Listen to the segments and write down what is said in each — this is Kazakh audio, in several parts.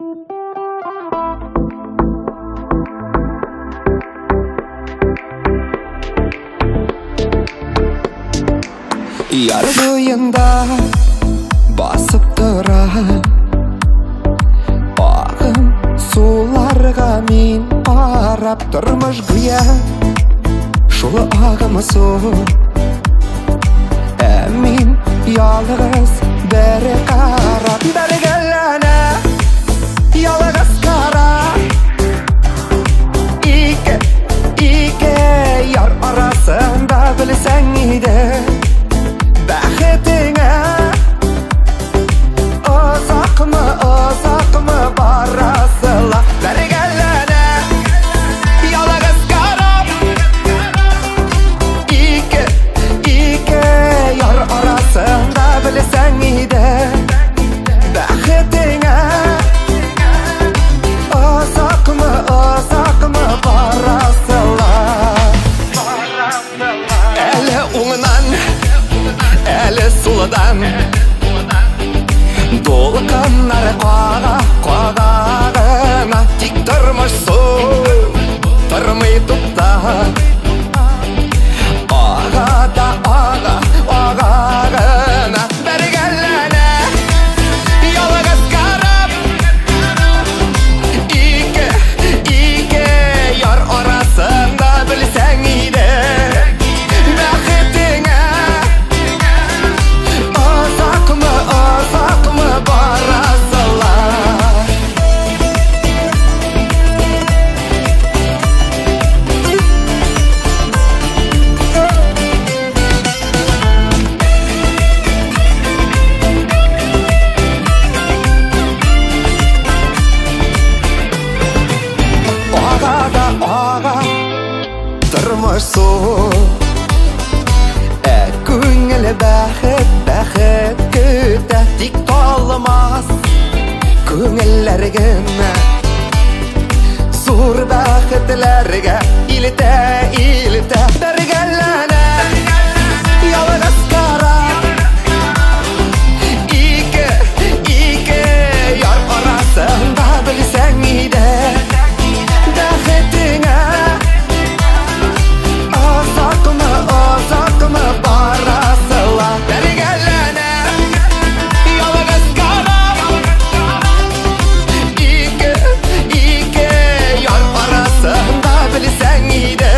Yar boyunda basıp duran Ağın sularga min arap durmuş güya Şulu ağımı su Emin yalğız beri qarab Beri gellene yalğız kara İki yar arasında bilsen ide Bəxetine uzaq mı barasıla Beri gellene yalğız qarab İki yar arasında bilsen ide Bəxetine uzaq mı barasıla Əli uğunan Əli suludan Dolqanlar qağağına Tik durmuş su Durmay tutda Ağada ağağına Beri gellene yalğız qarab İki yar arasında bilsen ide Bəxetine uzaq mı barasıla Ağada ağa durmuş su Көңіл бәхет күтә Тик толмас көңілләргенә Зур бәхетләргә илтә Бер гәлләнә ялгыз карап Ике яр арасында белсәң иде Бәхетеңә uzaq mı barasıla Beri gellene yalğız qarab İki yar arasında bilsen ide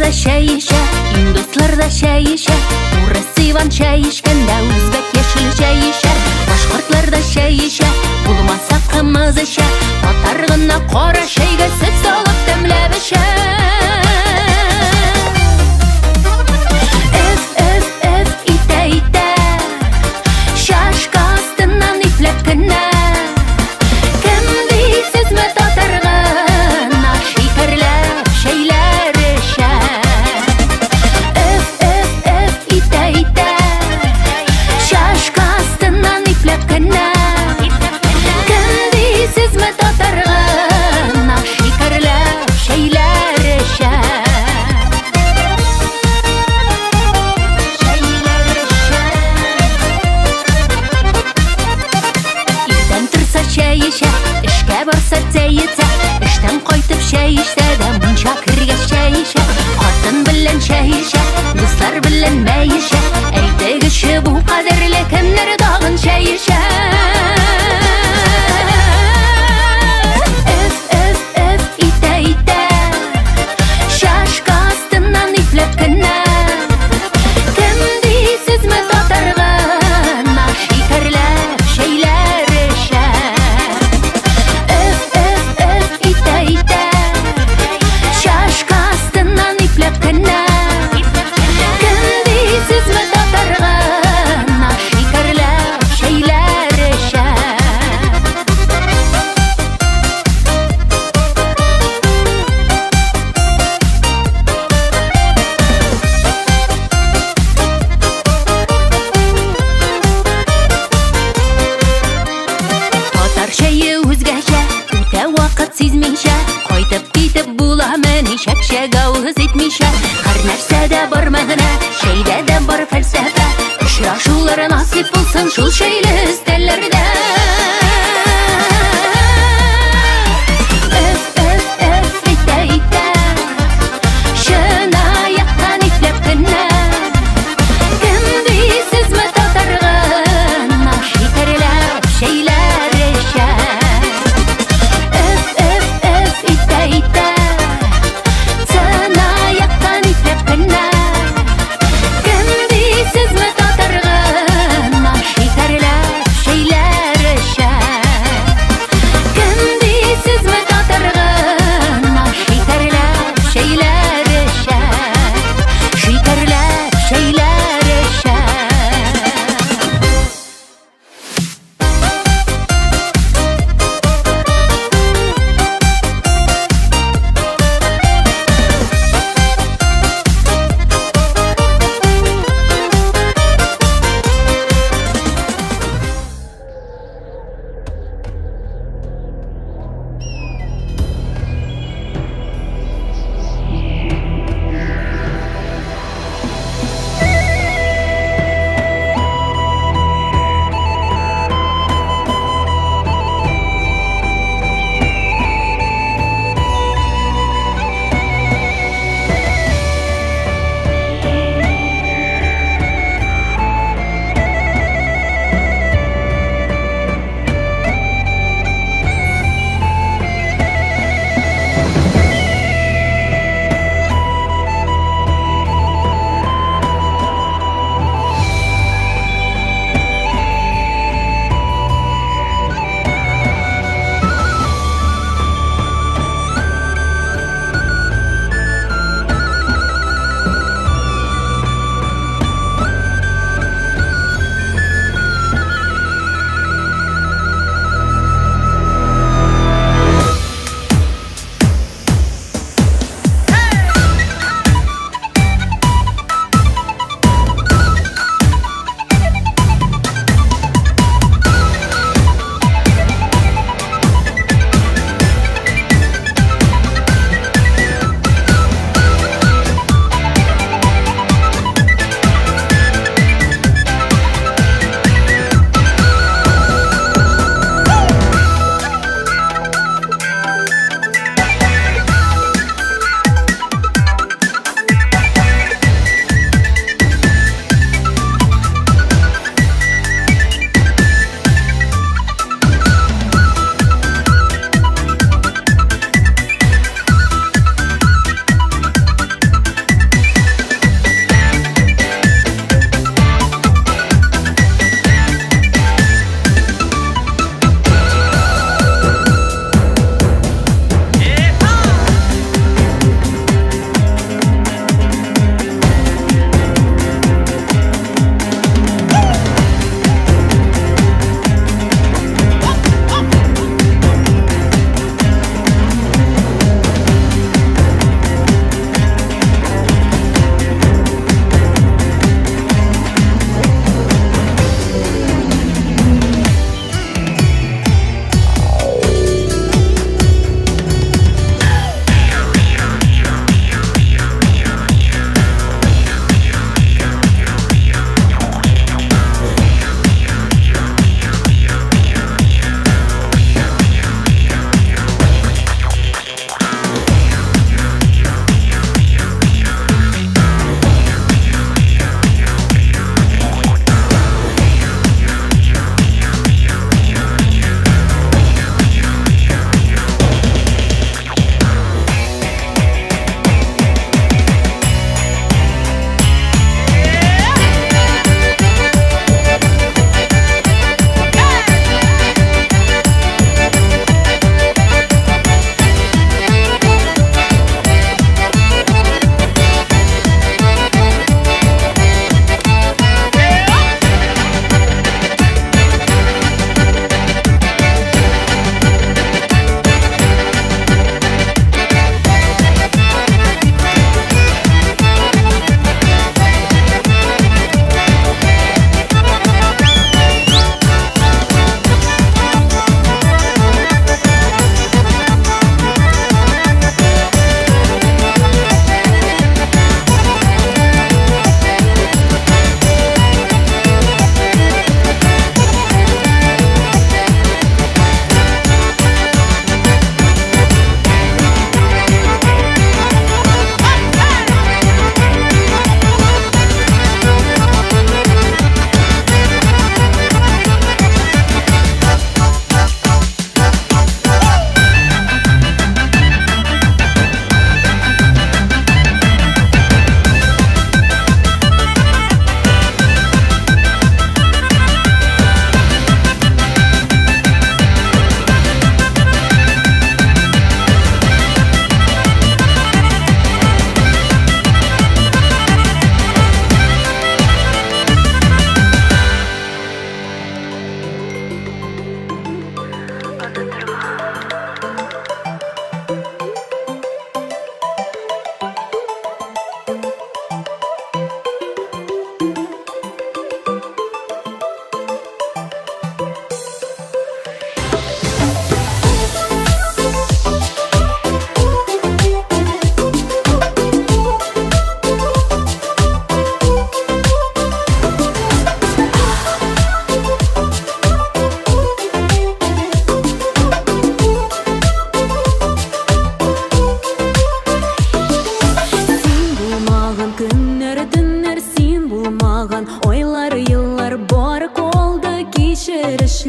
Ruslarda çay içe, Induslarda çay içe, Burası Ivan çay içkende Özbek yeşil çay içe, Başkurtlarda çay içe, bulmasa kımız içe, Tatargına qora çayga süt salıp demlep içe. Ite ite, şaşka astından iplep kine, Kimdi sizmi tatargın, şekerlep şeyler işe. Ite ite, şaşka astından iplep kine, Kimdi sizmi tatargın, şekerlep şeyler işe. Çay içe, işke barsa teyite, işten qaytib çay içse de muncha kirgach çay içe, xotin bilan çay içe, do'stlar bilan may içe, aytgichi bu qadrli kimlar dog'in çay içe. Ite ite, shashka ostidan iplab kina, kimdi sizmi tatarg'in, shekarlab shaylar ishe. Har narsada bor ma'no, shayda bor falsafa, uchrashuvlar nasib bo'lsin shul shayli istallarda. Ite ite, shina yaqdan iplab kina, kimdi sizmi tatarg'in, shekarlab shaylar ishe. Ite ite, kimdi sizmi tatarg'in, shekarlab shaylar ishe.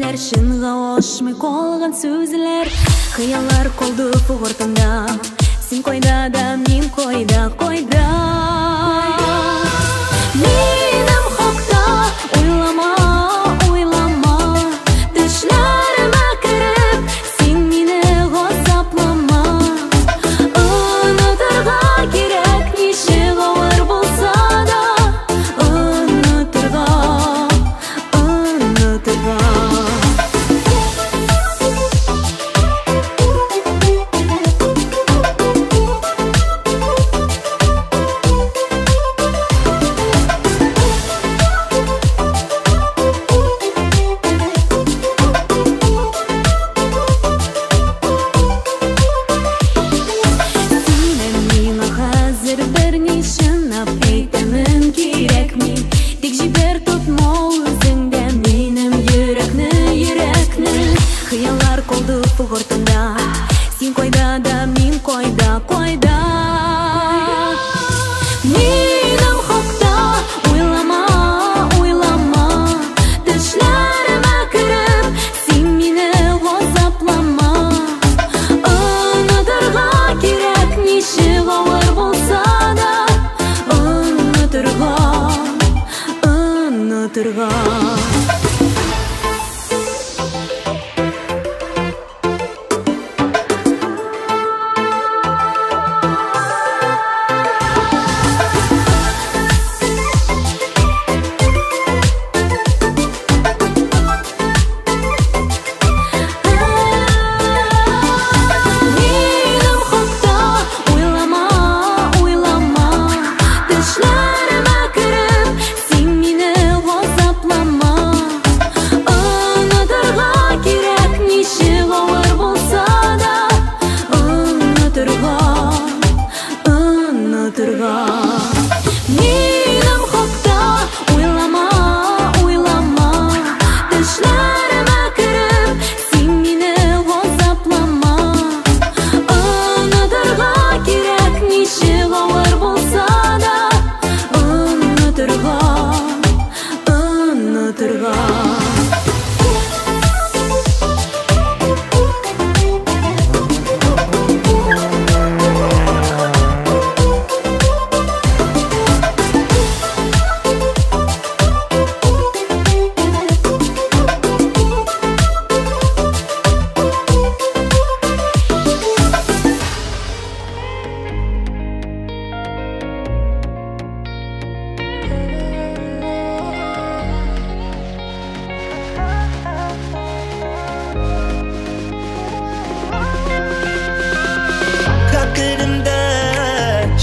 күзләр, шынга ашмый калган сүзләр. Хыяллар калды фугыртымда, син койда да, мин койда, койда. Минем хакта уйлама, уйлама, төшләремә кереп, син мине газаплама. Онытырга кирәк, ничек авыр булса да, онытырга. Син койда да, мин койда, койда. Минем хакта уйлама, уйлама, төшләремә кереп, син мине газаплама. Онытырга кирәк, ничек авыр булса да, онытырга, онытырга. Минем хакта уйлама, уйлама, төшләремә кереп, син мине газаплама. Онытырга кирәк, ничек авыр булса да, онытырга, онытырга.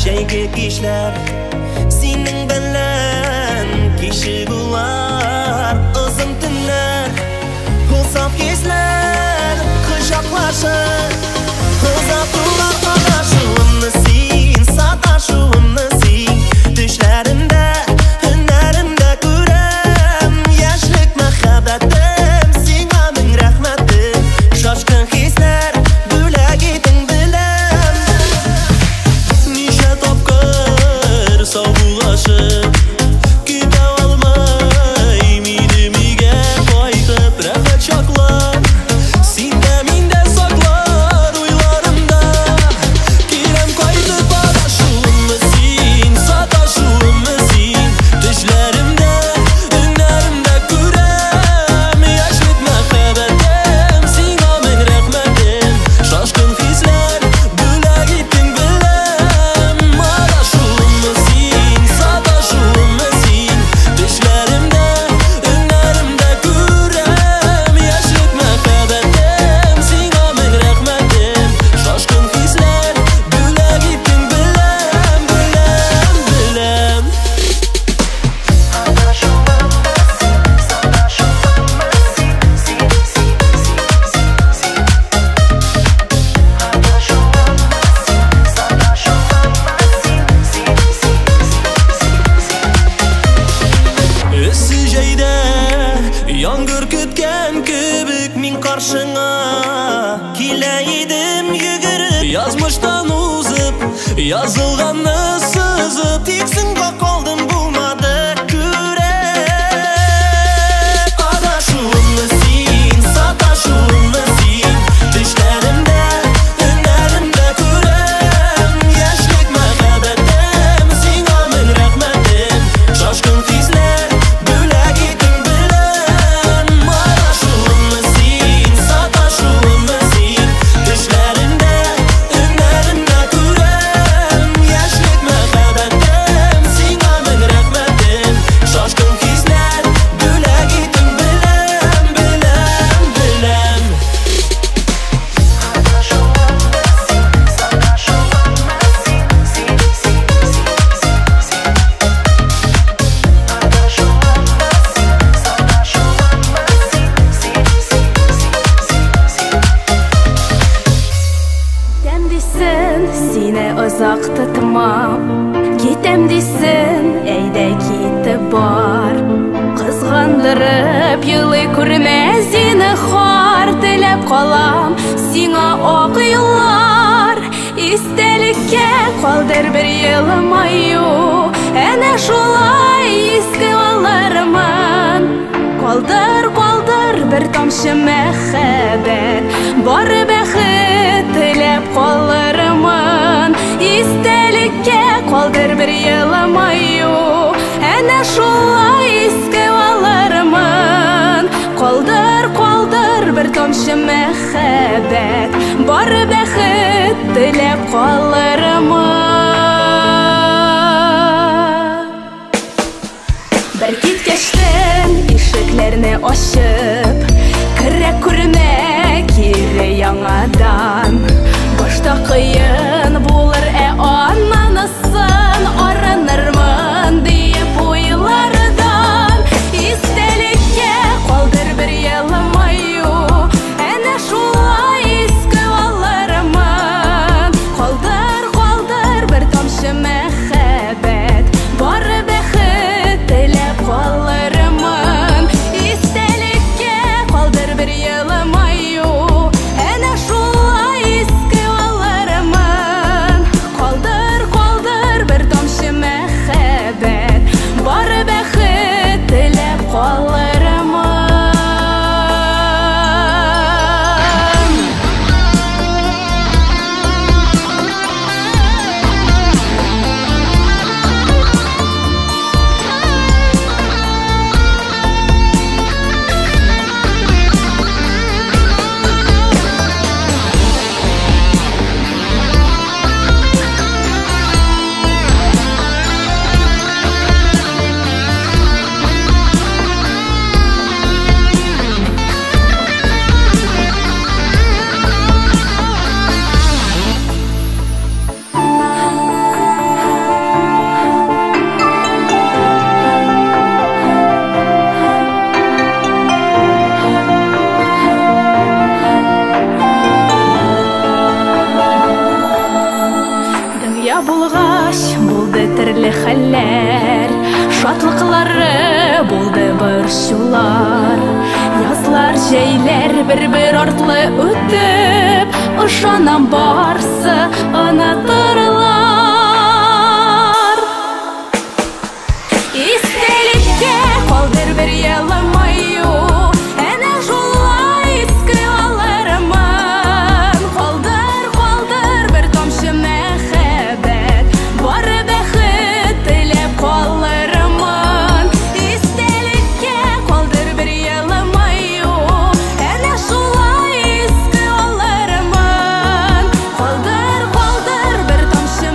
Şeyge kişler, senin bilen kişi bular, uzun tünler, uzak gezler, kışaklaşır, uzak duvar adaşımını sin, sataşımını sin, düşlerimde, hünlerimde görem, yaşlık mehabetim, sigamin rahmetim, şaşkın hisler, büle gidin bilem. Savuşup gide almay, midemiga qaytib rahat chaqlar. Senda menda saqlar uylarimda, kirem qaytib adashuvimni sin, satashuvimni sin. Tushlarimda, tunlarimda ko'ram, yoshlik muhabbatim, senga ming rahmatim. Shoshqin hislar bo'la gitding bilam, adashuvimni sin, satashuvimni sin. Tushlarimda, tunlarimda ko'ram, yoshlik muhabbatim, senga ming rahmatim. Shoshqin hislar bo'la gitding bilam, bilam. Isi jayda yomg'ir kutgan kibik min qarshing'a kelaydim yugurib, yozmishdan o'zib yozilganni sezib, teksinga qoldim bo'lmadi ko'rib. Adashuvimni sin, артмам. Кетем дейсің, әйдә кетіп бар. Қызғандырып елый күрмә зинһар, тілеп қалам сиңа ақ юллар. Истәлеккә калдыр бер елмаю, әнә шулай иске алырмын. Калдыр, калдыр бер тамчы мәхәббәт, бары бәхет теләп калырмын. Истәлеккә калдыр бер елмаю, әнә шулай иске алырмын. Калдыр, калдыр бер тамчы мәхәббәт, бары бәхет теләп калырмын. Бер киткәчтен ишекләрне ачып, керә күрмә кире яңадан. Башта кыен булыр, аннанысын арынырмын диеп уйлардан. Истәлеккә калдыр бер елмаю, әнә шулай иске алырмын. Калдыр, калдыр бер тамчы мәхәббәт, бары бәхет теләп калырмын. Истәлеккә калдыр бер елмаю, әнә шулай иске алырмын. Калдыр, калдыр бер тамчы мәхәббәт, бары бәхет теләп калырмын. Дөнья булгач булды төрле хәлләр, шатлыклары булды борчулар. Язлар, җәйләр бер-бер артлы үтеп, ышанам барсы онытырлар. Истәлеккә калдыр бер елмаю, әнә шулай иске алырмын. Калдыр, калдыр бер тамчы мәхәббәт, бары бәхет теләп калырмын. Истәлеккә калдыр бер елмаю, әнә шулай иске алырмын. Калдыр, калдыр бер тамчы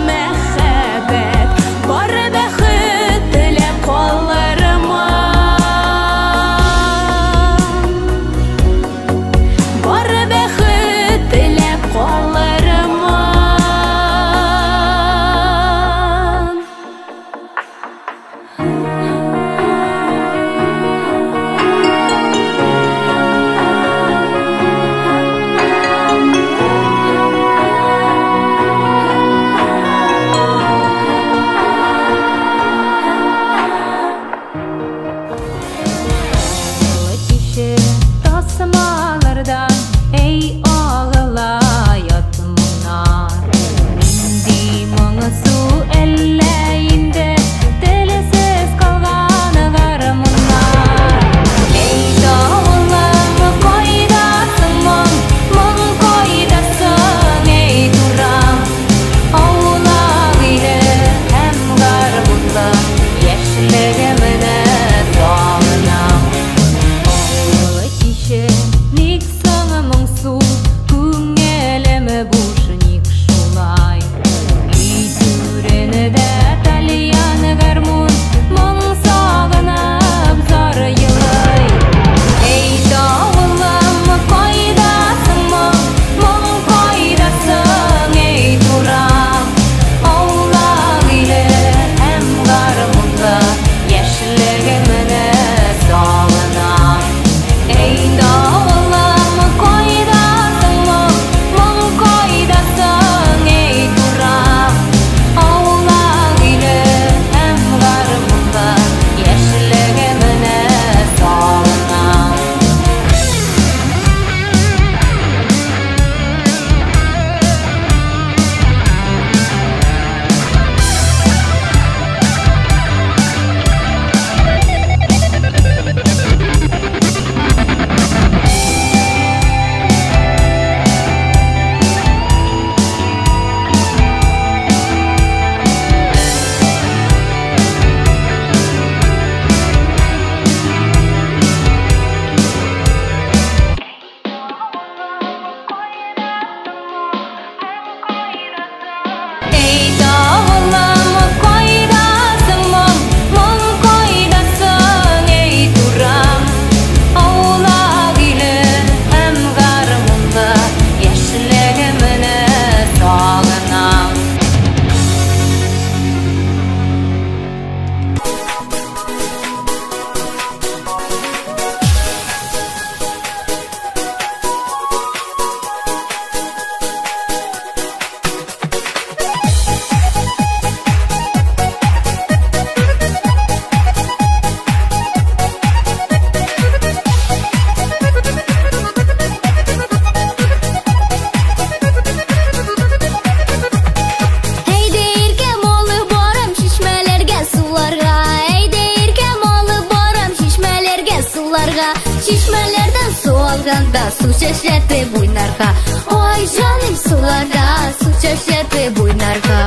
солғанда су шешетіп ойнарға. Ой жаным суларда су шешетіп ойнарға.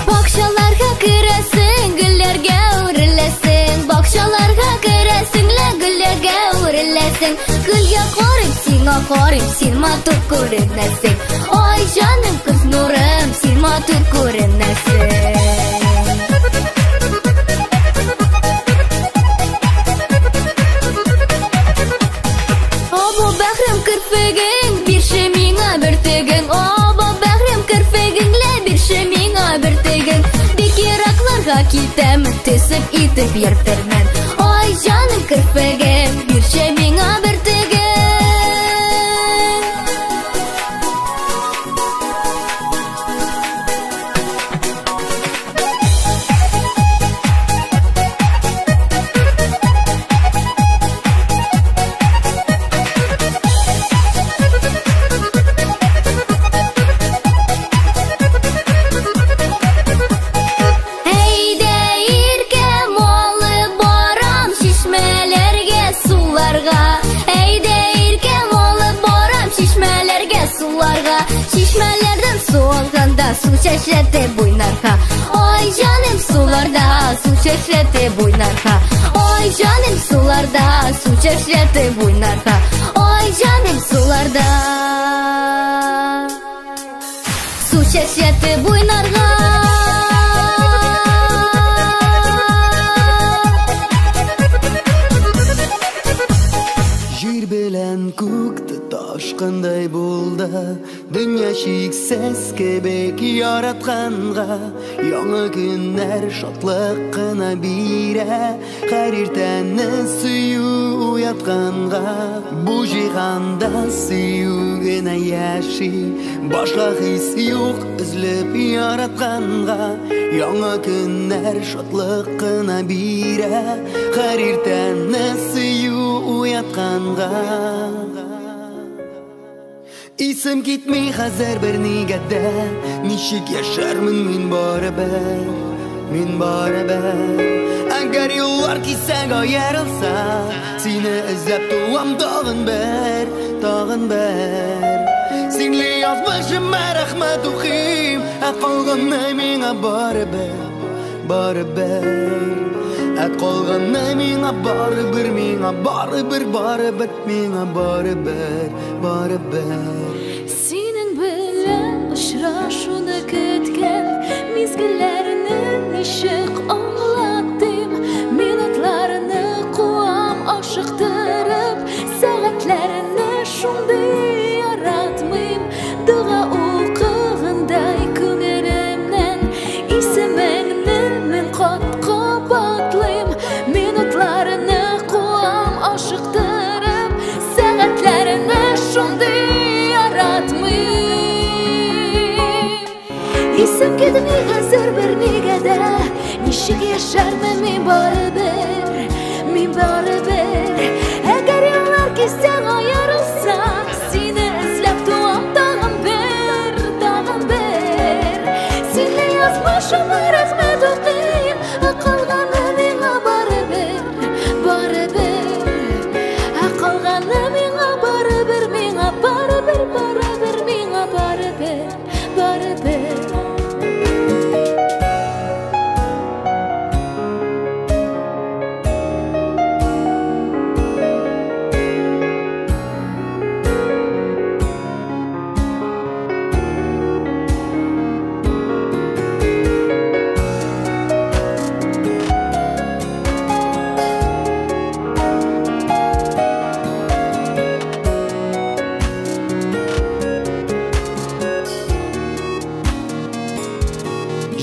Бақшаларға кіресің, гүллерге өрілесің. Бақшаларға кіресің, гүллерге өрілесің. Гүлге қарым, сиңа қарым, сен матур көрінесің. Ой жаным қыз нұрым, сен матур көрінесің. Або бәхрем кірпегің, бірші миңа бір тегің. Або бәхрем кірпегіңле, бірші миңа бір тегің. Бекерақларға кетемін, түсіп итіп ертермен. Ой жаным кірпегім, бірші миңа бір тегің. Şişmelerden su alganda su çeşretip oynarka. Oy canım sularda su çeşretip oynarka. Oy canım sularda su çeşretip oynarka. Oy canım sularda su çeşretip oynarka. Jir bilen көкті ташқандай болды. Дүния шексіз кебек яратқанға. Яңа күннер шатлық қына бире. Қар ертені сүю уятқанға. Бұл жиғанда сүю гына яши. Башқа хис юқ үзліп яратқанға. Яңа күннер шатлық қына бире. Қар ертені сүю уятқанға. Исім кетмей қазір бір негеді. Нешік яшармын мен барыбір, мен барыбір. Әгер yollar кесек айырылса, сені іздеп туам тағын бір, тағын бір. Сенле язмышым рахмет оқим, қалғаны меңа барыбір, барыбір. Қалғаны меңа барыбір, меңа барыбір, барыбір, меңа барыбір, барыбір. Сенің білен ұшырашуны күткен мезгіллеріні нешік аңлаттым. Минутларыны қуам ашықтырып, сағатларыны шундый яратмым. Дұға оқығындай көңілімнен исіміңні мен қатқап атлым. Минутларыны қуам ашықтырып, сағатларыны шундый İsim ketmey hazır bir negede. Nişik yaşarmın men barыбir, men barыбir. Eğer yollar kessek ayırılsa, seni izlep tuam tağın bir, tağın bir. Senle yazmışım rahmet okuyayım, qalğanı menga barыбir, barыбir. Qalğanı menga barыбir, menga barыбir, barыбir, menga barыбir, barыбir.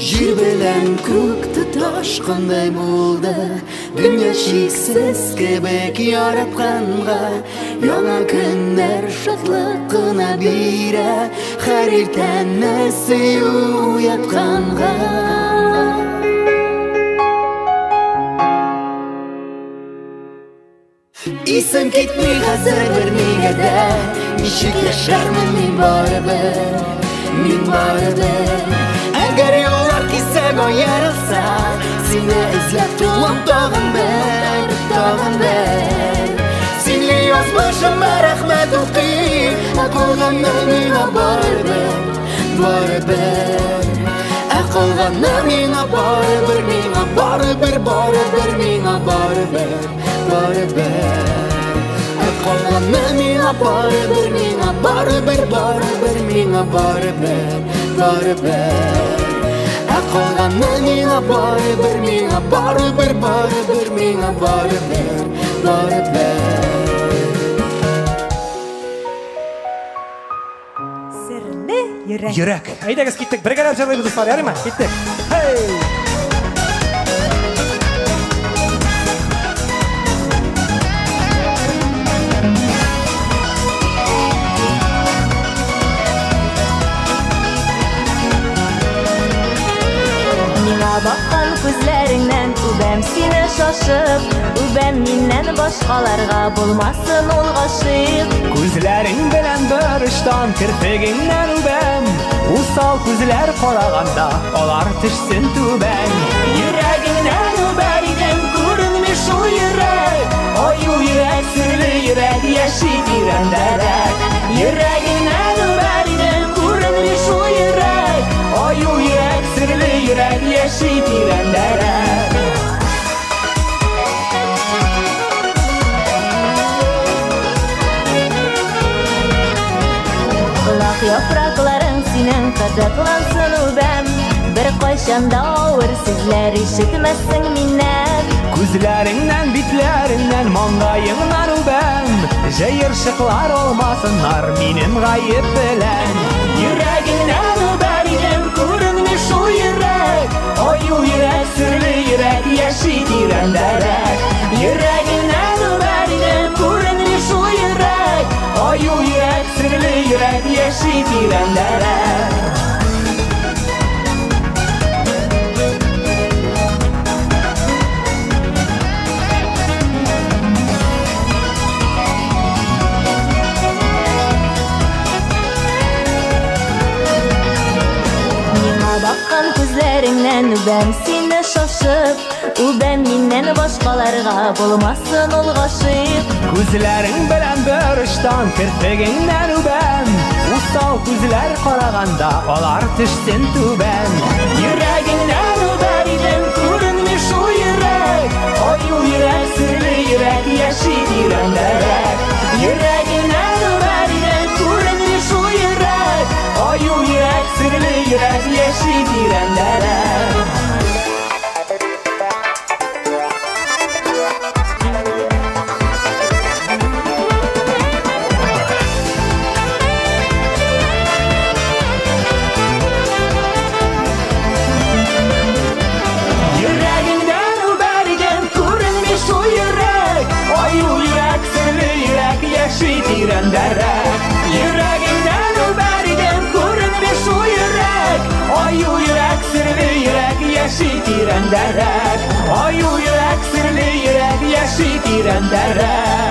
Jir bilen көкті ташқандай болды. Дүния шексіз кебек яратқанға. Яңа күннер шатлық қына бире. Қар ертені сүю уятқанға. Исім кетмей қазір бір негеде. Нешік yaşarмын мен барыбір, мен барыбір. Әгер yollar kesse Ego yarılsa Seni izlep tuğum tağın ben Seni yazmışım rahmet okuyayım Akılganlar mine baribir Akılganlar mine baribir Akılganlar mine baribir Akılganlar mine baribir Sirli yürek. Yürek. Haydagız gittik. Birgalab jarlaymiz dostlar, yaraymi? Gittik. Hey! Bakkan gözlerinden Übem seni şaşıp Übem minnen başkalarga Bulmasın ol gaşık Gözlerin bilen barıştan kirpiginden übem Usal gözler qaraganda Olar tişsin tüben Yüreğinden überiden Görünmüş o yürek Oy yürek sürlü yürek Yaşit irenderek Yüreğinden überiden Görünmüş o yürek Oy yürek sürlü yürek Yaşit irenderek Kulak yaprakların senin kadaklansın übem Bir koşanda ağır sizler işitmezsin minnet Gözlerinden bitlerinden Mangayından übem Jayırşıklar olmasınlar Benim gayip bilen Yüreğinden überiden Görünmüş o yürek Oy yürek sürlü yürek Yaşit irenderek Yüreğinden überiden Görünmüş o yürek Oy yürek sürlü yürek Yaşit irenderek Bakkan gözlerinden Übem seni şaşıp Übem minnen başkalarga Bulmasın ol gaşık Gözlerin bilen barıştan Kirpiginden übem Usal gözler qaraganda Olar tişsin tüben Yüreğinden überiden Görünmüş o yürek Oy yürek sürlü yürek Yaşit irenderek Yüreğinden überiden Görünmüş o yürek Oy yürek sürlü yürek Yaşit irenderek Yüreğinden überiden Görünmüş o yürek Oy yürek sürlü yürek Yaşit irenderek Yüreğinden überiden Görünmüş o yürek Oy yürek sürlü yürek Yaşit irenderek Oy yürek sürlü yürek Yaşit irenderek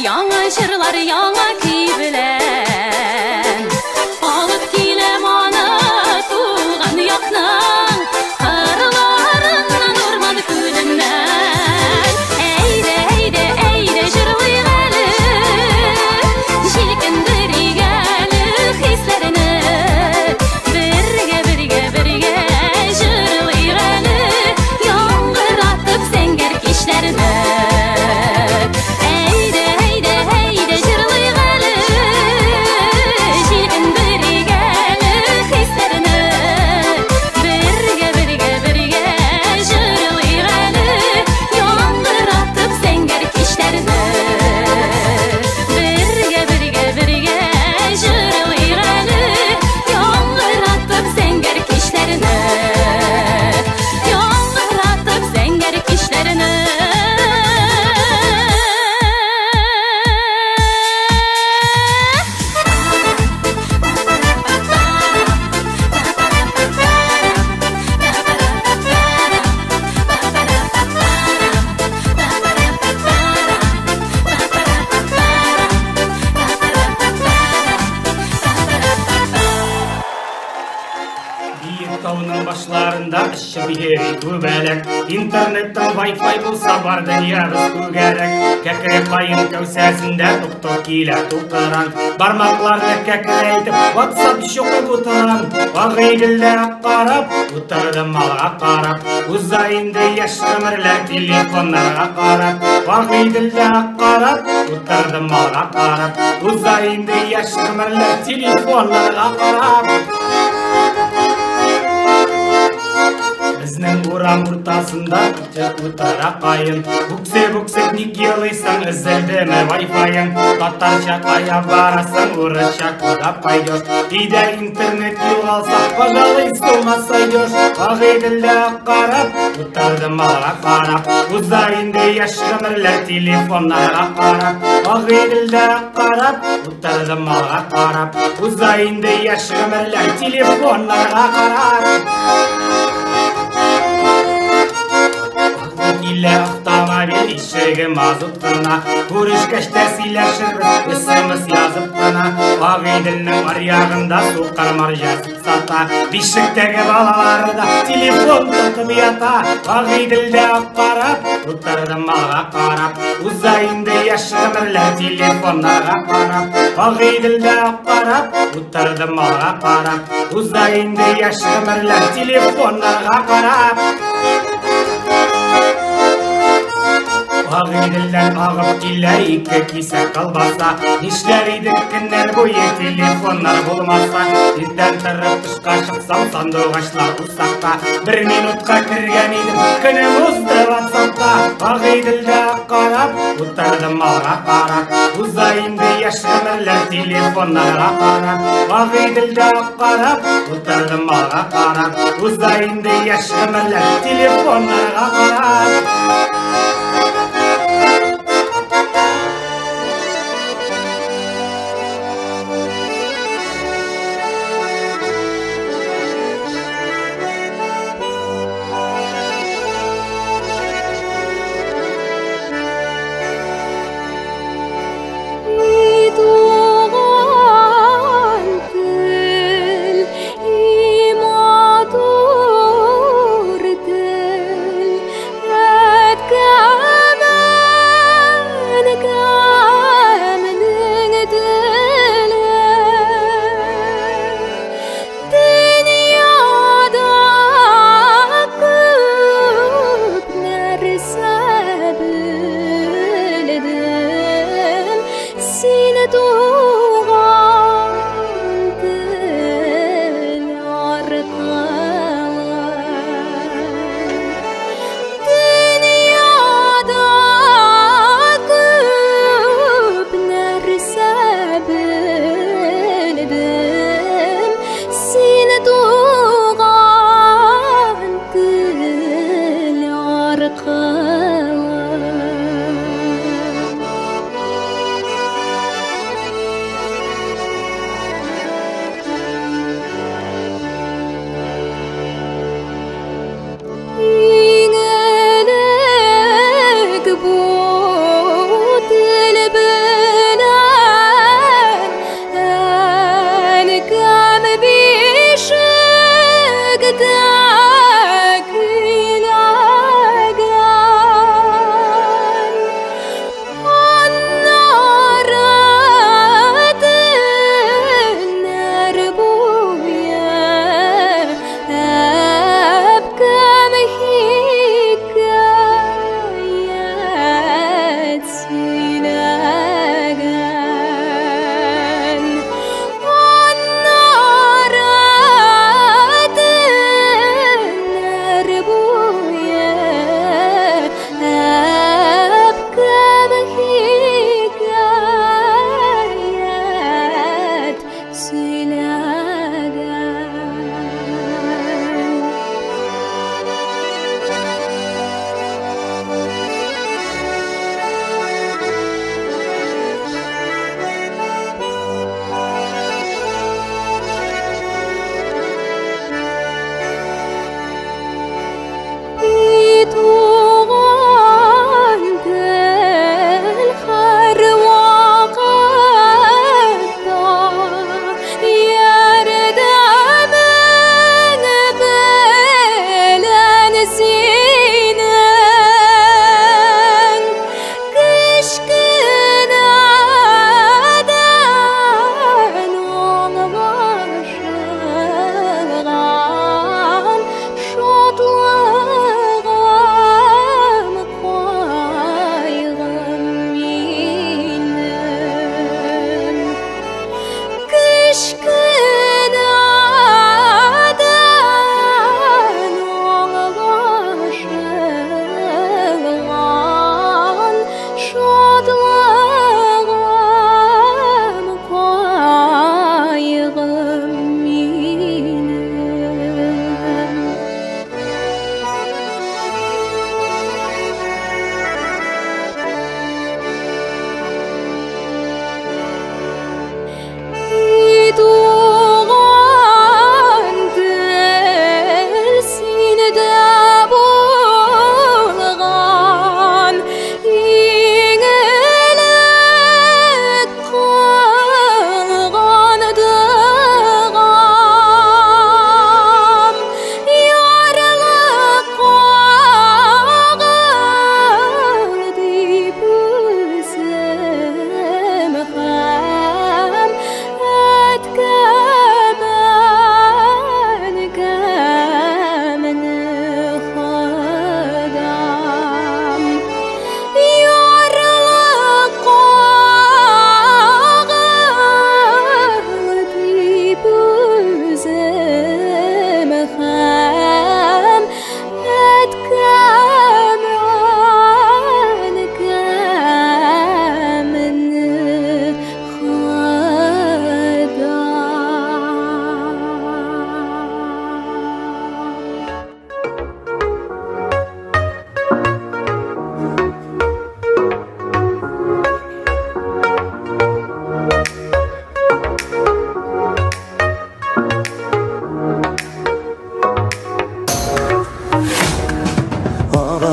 Яңа җырлар, яңа көй белән алып киләм аны туган якның кырларыннан, урман күленнән. Әйдә, әйдә, әйдә җырлыйк әле, җилкендерик әле хисләрне. Бергә, бергә, бергә җырлыйк әле, яңгыратып сәнгәр кичләрне. Әйдә, әйдә, әйдә җырлыйк әле, җилкендерик әле хисләрне. Бергә, бергә, бергә җырлыйк әле, яңгыратып сәнгәр кичләрне. Бергә, бергә, бергә җырлыйк әле, яңгыратып сәнгәр кичләрне. Яңгыратып сәнгәр кичләрне. Биек тауның башларында іші бері көбәлек, интернеттің Wi-Fi болса бар дүниябыз көгәрек. Кәкіре қайын кәусәсінде тоқтық келі тоқтыран, бармақларды кәкірейтіп WhatsApp шоқып отыран. Ағиділді қарап, отырды малға қарап, ұзайынды еш өмірлер телефонларға қарап. Ағиділді қарап, отырды малға қарап, ұзайынды еш өмірлер телефонларға қарап. Біздің урам ұртасында ұтара қайын, бүксе-бүксе неге олайсың, үзілді ме Wi-Fi-ын. Татарша қая барасың, орысша куда пойдешь. Кейде интернет юғалса, пожалуй, с ума сойдешь. Ағиділді қарап, ұтарды малға қарап, ұзайынды еш өмірлер телефонларға қарап. Ағиділді қарап, ұтарды малға қарап, ұзайынды еш өмірлер телефонларға қарап. Келі автомобиль ишігі мазуттына, көрішкәшті сөйләшірбіз, үсіміз язып қына. Ағиділінің арияғында суқармар жазып сата, бишіктегі балалары да телефон тұтып ята. Ағиділді қарап, ұтырды малға қарап, ұзайынды еш өмірлер телефонларға қарап. Ағиділді қарап, ұтырды малға қарап, ұзайынды еш өмірлер телефонларға қарап. Ағиділден ағып келі екі кесек қалбаса, нешлер едік күннер бойы телефонлар болмаса. Енден тұрып тұшқа шықсам, сандуғашлар ұсаққа, бір минутқа кірген едім күнім ұзды WhatsAppқа. Ағиділді қарап, ұтырды малға қарап, ұзайынды еш өмірлер телефонларға қарап. Ағиділді қарап, ұтырды малға қарап, ұзайынды еш өмірлер телефонларға қарап. Иматур дил,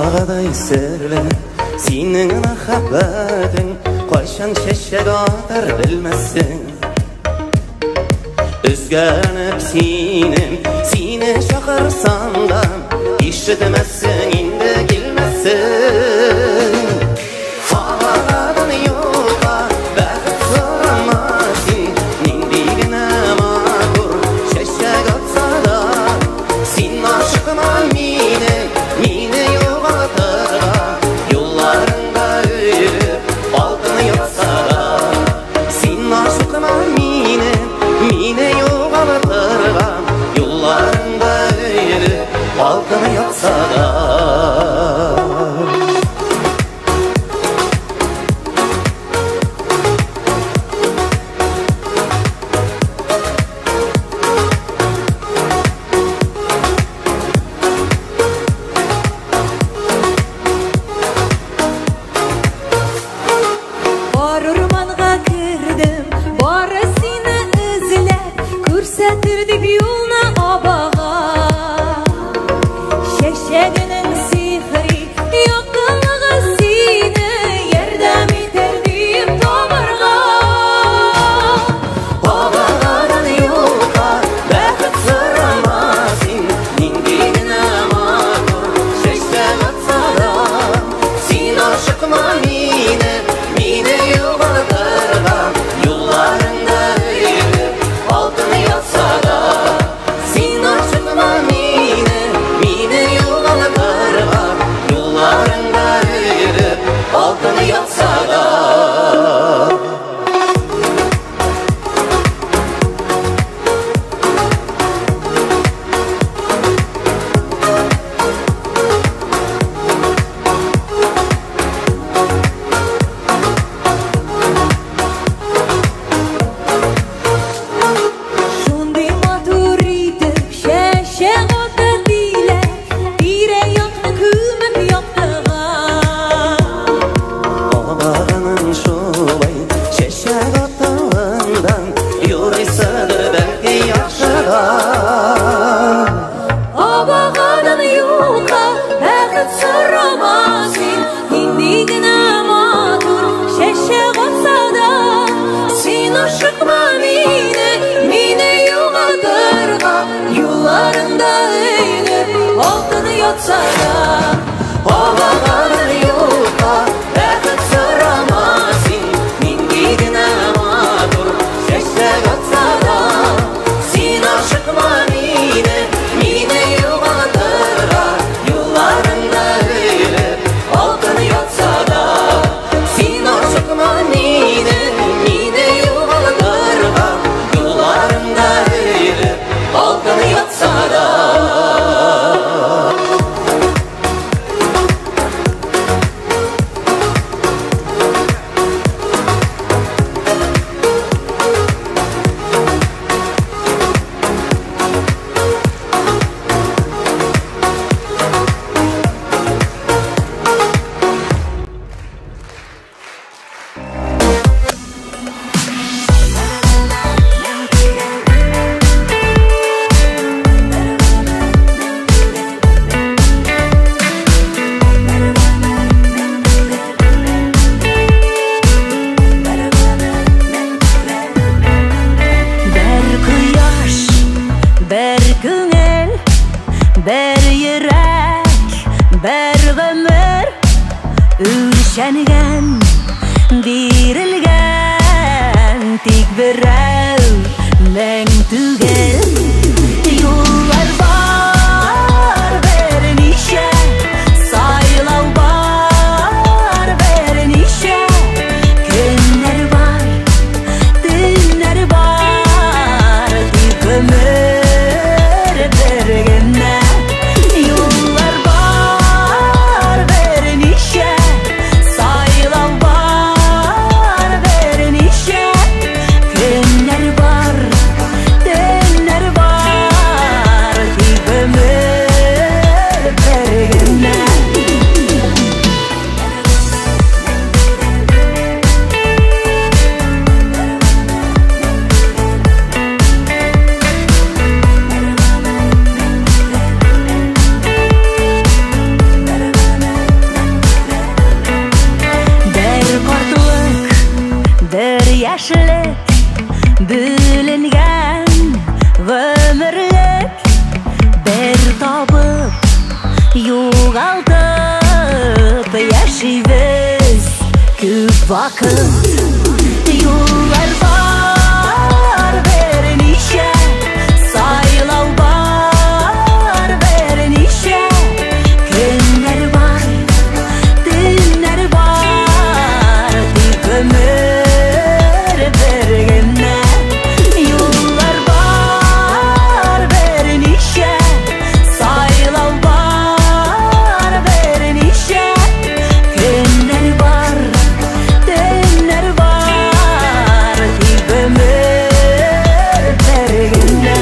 Ağaday serle senin muhabbetin Koşan şeşe atar bilmezsin Üzgünüp sine çağırsan da işitemezsin indi gelmezsin Ağadan yola bakıp soramazsın Nindigine makur şeşe atsa da Sin aşkıma mine yoğatırga Yollarında ölüp altını yatsa da Sin aşkıma mine yoğatırga Yollarında ölüp altını yatsa da Getirdik yoluna abağa Şeşeğinin sihri Yoklılığı seni Yerdem iterdim tomarga Abağadan yolga Bakıp soramazsın Nindigine makur Şeşten atsa da Sin aşkıma mine yoğatırga Yollarında ölüp altını yatsa da Sin aşkıma mine yoğatırga Yollarında ölüp altını yatsa da Şundi maturite şeşe gata dile Dire yoktu kümüp yoktuğa Ağabanın şolay şeşek atağından Yuraysadı belki yaşadan Abağadan yolga Bakıp soramazsın Hindigine matur şeşe gata da Sin aşkıma mine yoğatırga Yollarında eğilip altını yatsa da Ağabanın yolga bakıp soramazsın Ülşengen, dirilgen, tik berau, men tugel. Yollar var, bernişe, saylav var, bernişe. Günler var, dünler var, tik ömür bergene. Yollar var, bernişe, saylav var, bernişe. Günler var, dünler var, tik ömür bergene. Bir kortuluk, bir yaşlılık, bölüngen ömürlük. Bir tapıp, yoğaltıp yaşayız küp vakit. Yollar var, bernişe, saylav var, bernişe. Günler var, dünler var, tik ömür bergene. Yollar var, bernişe, saylav var, bernişe. Günler var, dünler var, tik ömür bergene.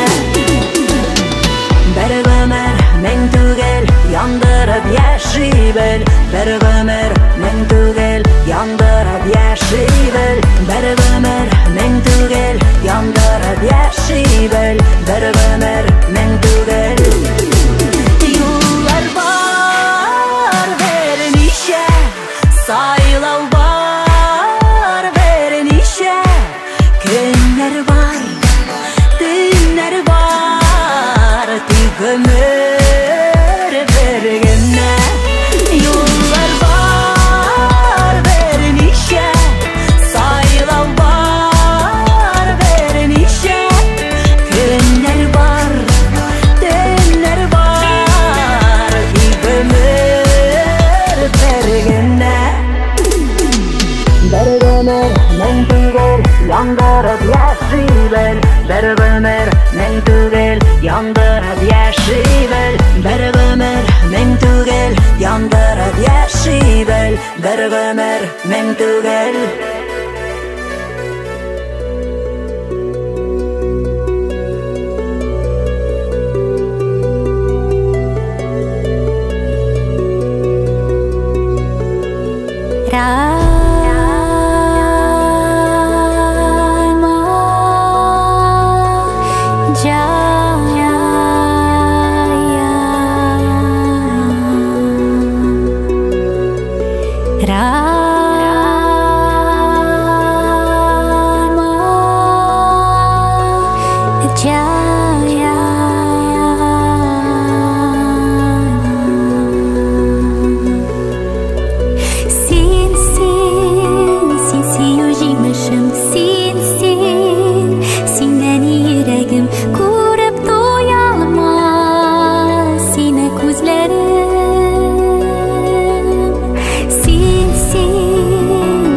Bir ömür men tugel, yandırıp yaşaybil. Bir ömür men tugel, yandırıp yaşaybil. Bir ömür men tugel, yandırıp yaşaybil. Bir ömür men tugel. Yollar var, bernişe, saylav var, bernişe. Günler var, dünler var, tik ömür bergene. Yollar var, bernişe, saylav var, bernişe. Günler var, dünler var, tik ömür bergene. Bir ömür men tugel, yandırıp yaşaybil. Bir ömür men tugel, yandırıp yaşaybil. Bir ömür men tugel, yandırıp yaşaybil. Bir ömür men tugel.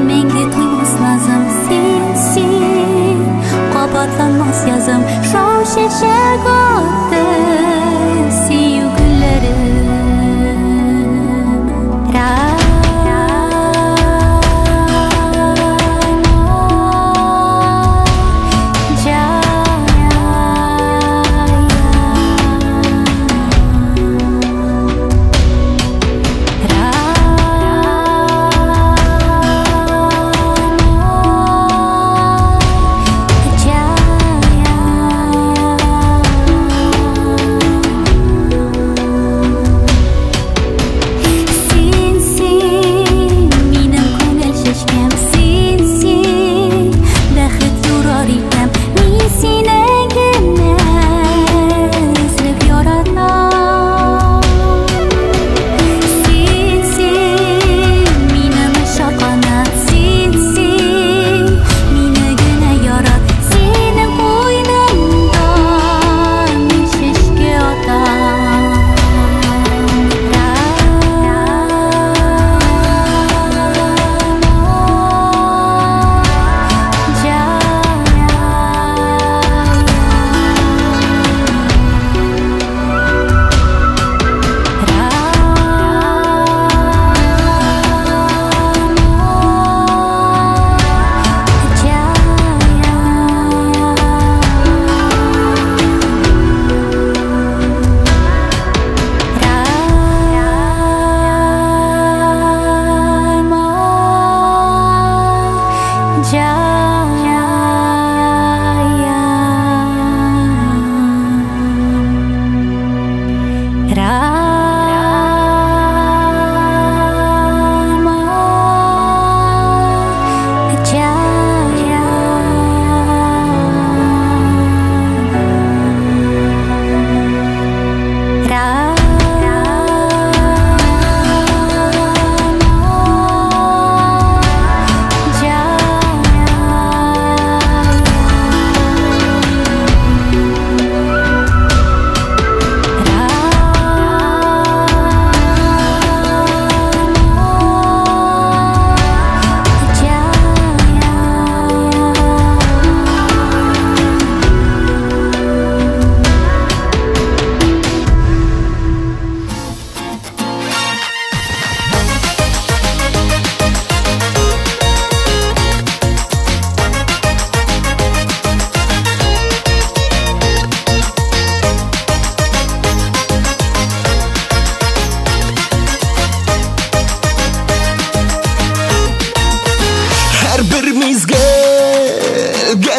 Mengi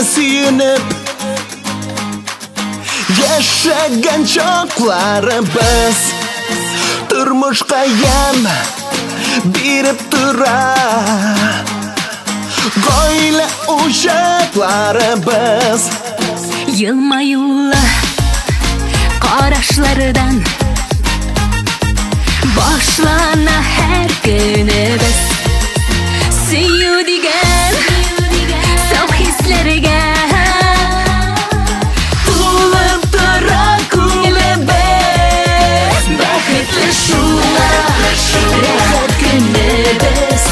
suyunib yaşagan choklarimiz turmushga yam berib turar go'yla uşaklarimiz Yılmayulla qarashlardan başlana her günümüz Suyu digen sof hislerge Tulib turar ko'nglimiz Baxtli shuna rahat günümüz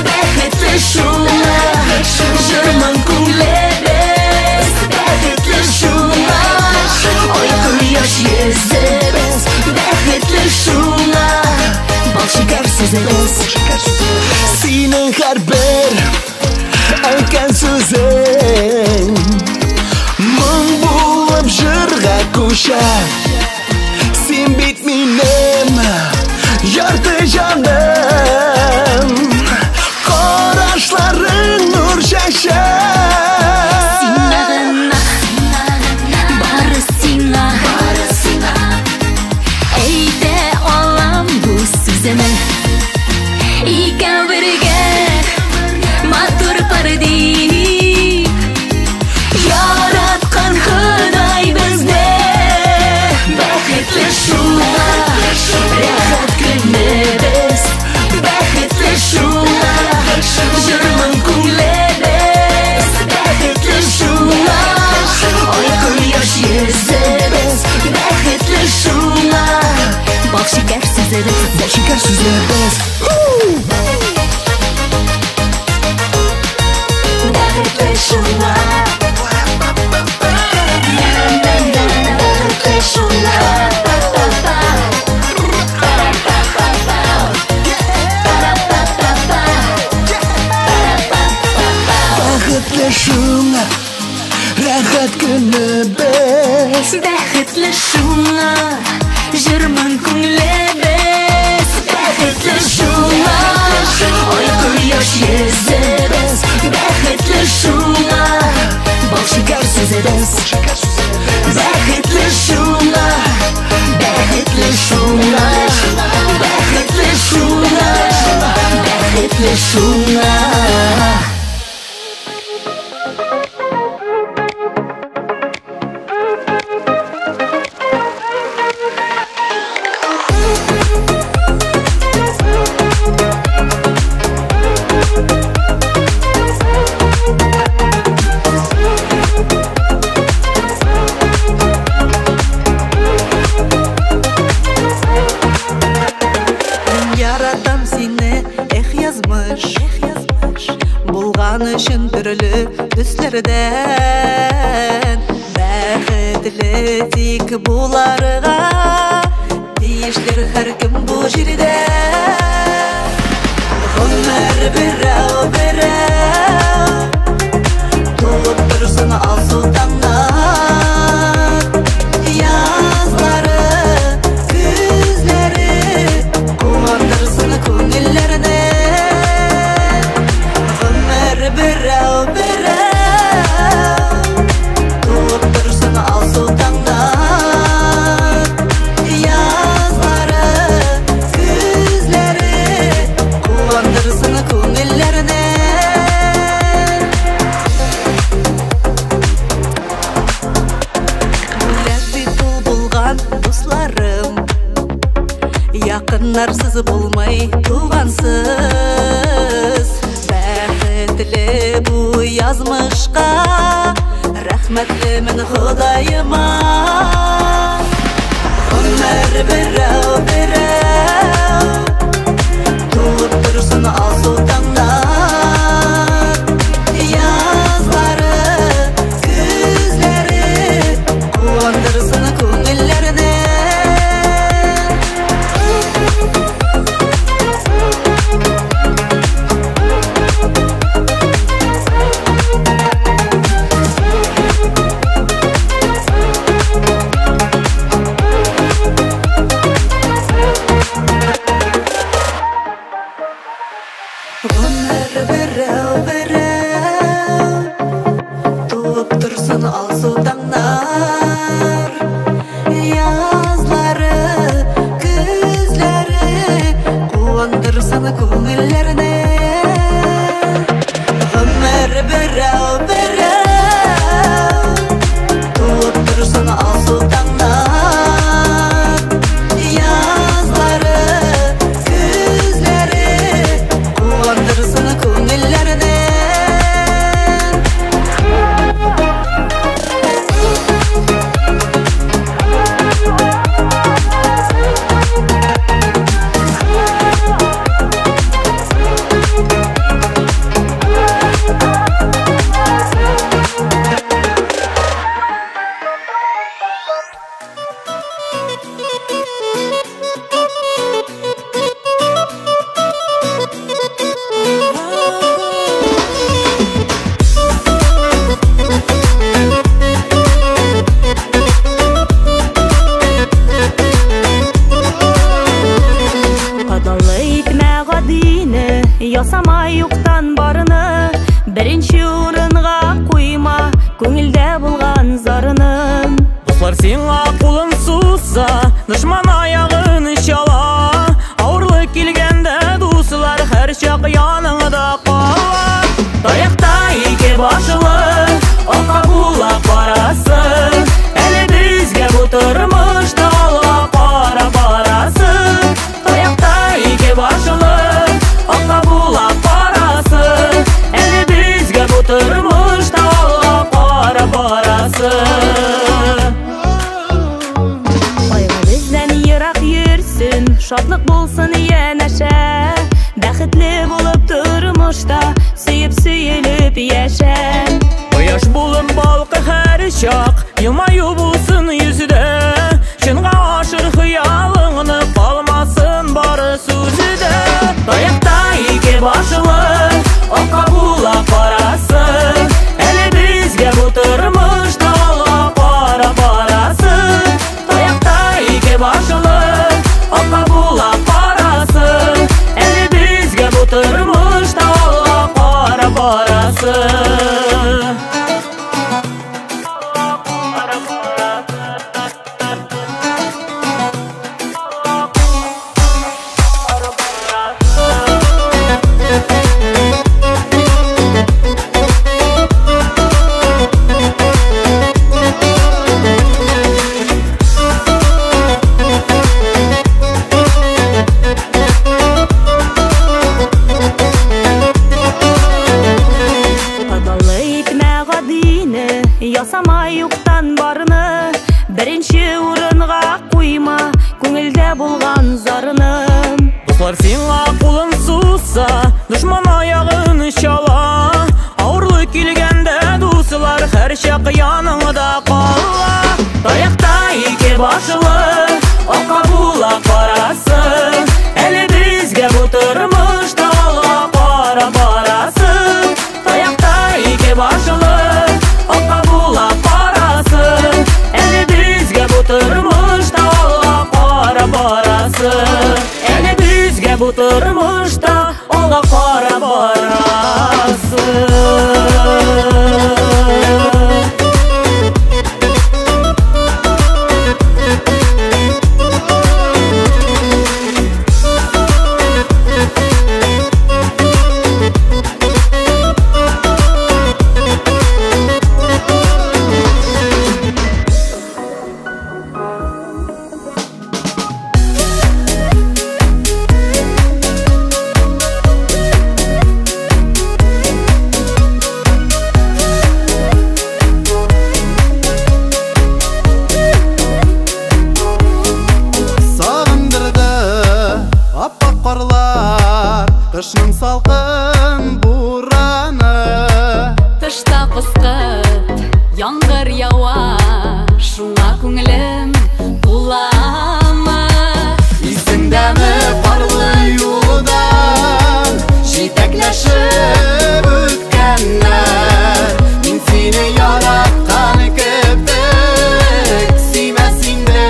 Baxtli shuna jurman ko'nglimiz Baxtli shuna oy quyosh yuzimiz Baxtli shuna bol shakar so'zimiz Sening har bir aytgan so'zing ming bo'lib jirga ko'shar Sen bit menim yorti jonim qarashlaring nur shashar Bari sina Eyde olam bu so'zini İkan birga matur pardi Yaratgan Xudoy bizni Baxtli shuna rahat kunimiz Baxtli shuna jurman ko'nglimiz Baxtli shuna oy quyosh yuzimiz Baxtli shuna bol shakar so'zimiz Bol shakar so'zimiz Baxtli shuna Baxtli shuna Baxtli shuna rahat kunimiz Baxtli shuna jurman ko'nglimiz Baxtli shuna oy quyosh yuzimiz Baxtli shuna bol shakar so'zimiz Baxtli shuna Baxtli shuna Baxtli shuna Baxtli shuna Яратам сені, yazmış Bulgan үшін түрлі түслерден Бәхетлі тек бұларға Дейіштер әр кім бұл жерде Ғұмыр бірәу Толып тұрсын алсу таңнан Язлары, күзлері Қуандырсын көңіллерді Ғұмыр бірәу Куанарсыз болмай туғансыз Бәхетлі бұл язмышқа Рәхмәтлімін Құдайыма Өмір бірәу Туып тұрсын алсу таңдар Язлары, күзлері Қуандырсын көңіллерді Туып тұрсын алсу таңдар Язлары, күзлері Қуандырсын көңіллеріне Өмір бірәу Туып тұрсын алсу таңдар Язлары, күзлері Қуандырсын көңіллеріне Ясама юқтан барыны Бірінші орынға қойма Көңілде болған зарыным Достар сеңа қолын сузса Дұшман аяғын шала Ауырлы келгенде дұсылар Әр шақ яныңда қала Таяқта еке башылы Алқа бұлақ барасы Әлі бізге бұтырмышты Алға қара барасы Таяқта еке башылы Алқа бұлақ барасы Әлі бізге бұтырмышты Алға қара барасы Байға бізден ерақ ерсін Шатлық болсын енәшә Бәхетлі болып тұрмышта Сүйіп сүйеліп ешән Қояш болын балқы әр шақ Елмаю болсын yüzüде Шынға ашыр қиялыңыны Қалмасын бары сөзіде Таяқта еке башылы Алқа бұлақ барасы Әлі бізге бұтырмышты Алға қара барасы Таяқта еке башылы Алқа бұлақ барасы Әлі бізге бұтырмышты Алға қара барасы Ясама юқтан барыны Бірінші орынға қойма Көңілде болған зарыным Достар сеңа қолын сузса Дұшман аяғын шала Ауырлы келгенде дұсылар Әр шақ яныңда қала Таяқта еке башылы Алқа бұлақ барасы Әлі бізге бұтырмышты Алға қара барасы Таяқта еке башылы Алқа бұлақ барасы Әлі бізге бұтырмышты Алға қара барасы Әлі бізге бұтырмышты Алға қара барасы ысқыт, яңғыр яуа, шуңа көңілім туламы. Исіңдәме парлы юлдан жетәкләшеп үткәннәр, мин сине яраткан кебек сөймәс инде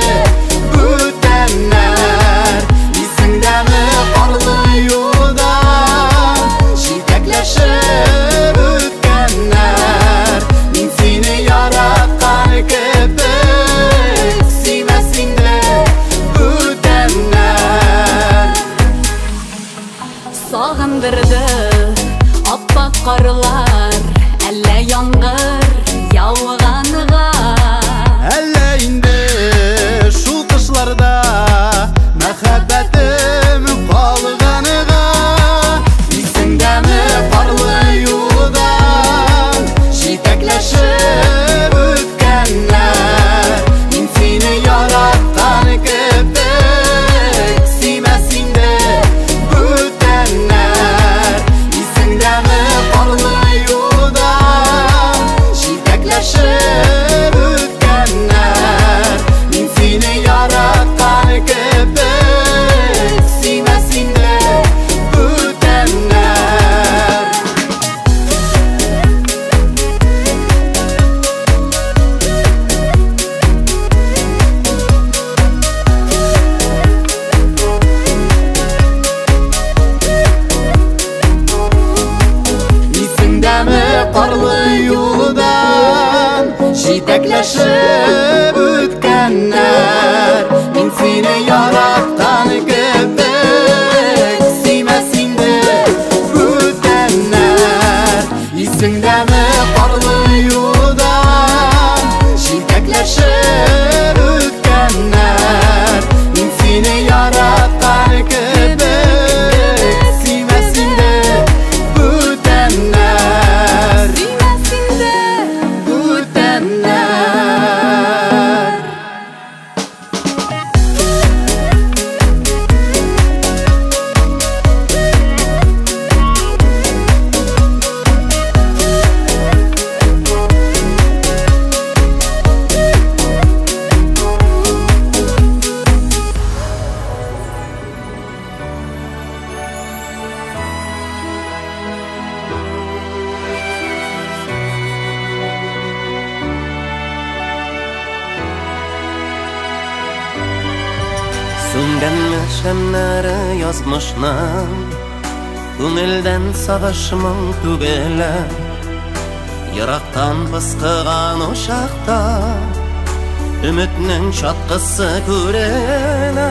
бүтәннәр. Исіңдәме парлы юлдан жетәкләшеп үткәннәр, мин сине яраткан кебек сөймәс инде бүтәннәр. Сағындырды аппақ қарлар, әллә яңғыр яуғаныға. Әллә инде шул кышларда мәхәббәтем калганыга. Исеңдәме парлы юлдан җитәкләшеп үткәннәр, мин сине яраткан кебек сөймәс инде бүтәннәр. Исеңдәме парлы юлдан җитәкләшеп үткәннәр, мин сине яраткан кебек сөймәс инде бүтәннәр. Исеңдәме парлы юлдан җитәкләшеп үткәннәр, мин сине яраткан кебек сөймәс инде бүтәннәр. Исеңдәме парлы юлдан җитәкләшеп үткәннәр, мин сине яраткан кебек сөймәс инде бүтәннәр. Сөймәс инде Бүтәннәр. Сүнгәнме шәмнәре язмышның, күңелдән сагышмың түгелә. Ерактан пыскыган ошакта өметнең чаткысы күренә.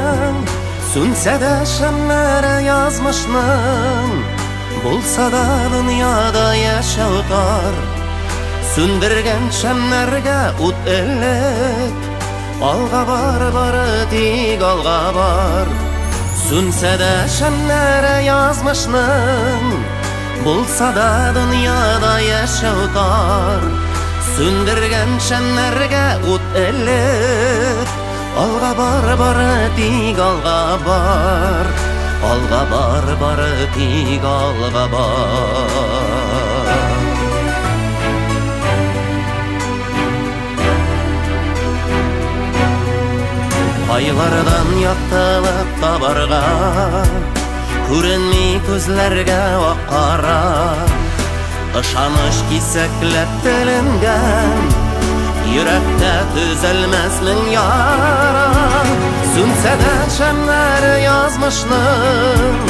Сүнсә дә шәмнәре язмышның, булса да дөньяда яшәү тар. Сүндергән шәмнәргә ут элек, алга бар, бары тик алга бар. Сүнсә дә шәмнәре язмышның, булса да дөньяда яшәү тар. Сүндергән шәмнәргә ут элек, алга бар, бары тик алга бар. Алга бар, бары тик алга бар. Айлардан яктылып табарга, күренми күзләргә ак кара. Ышаныч кисәкләп теленгән, йөрәктә төзәлмәс мең яра. Сүнсә дә шәмнәре язмышның,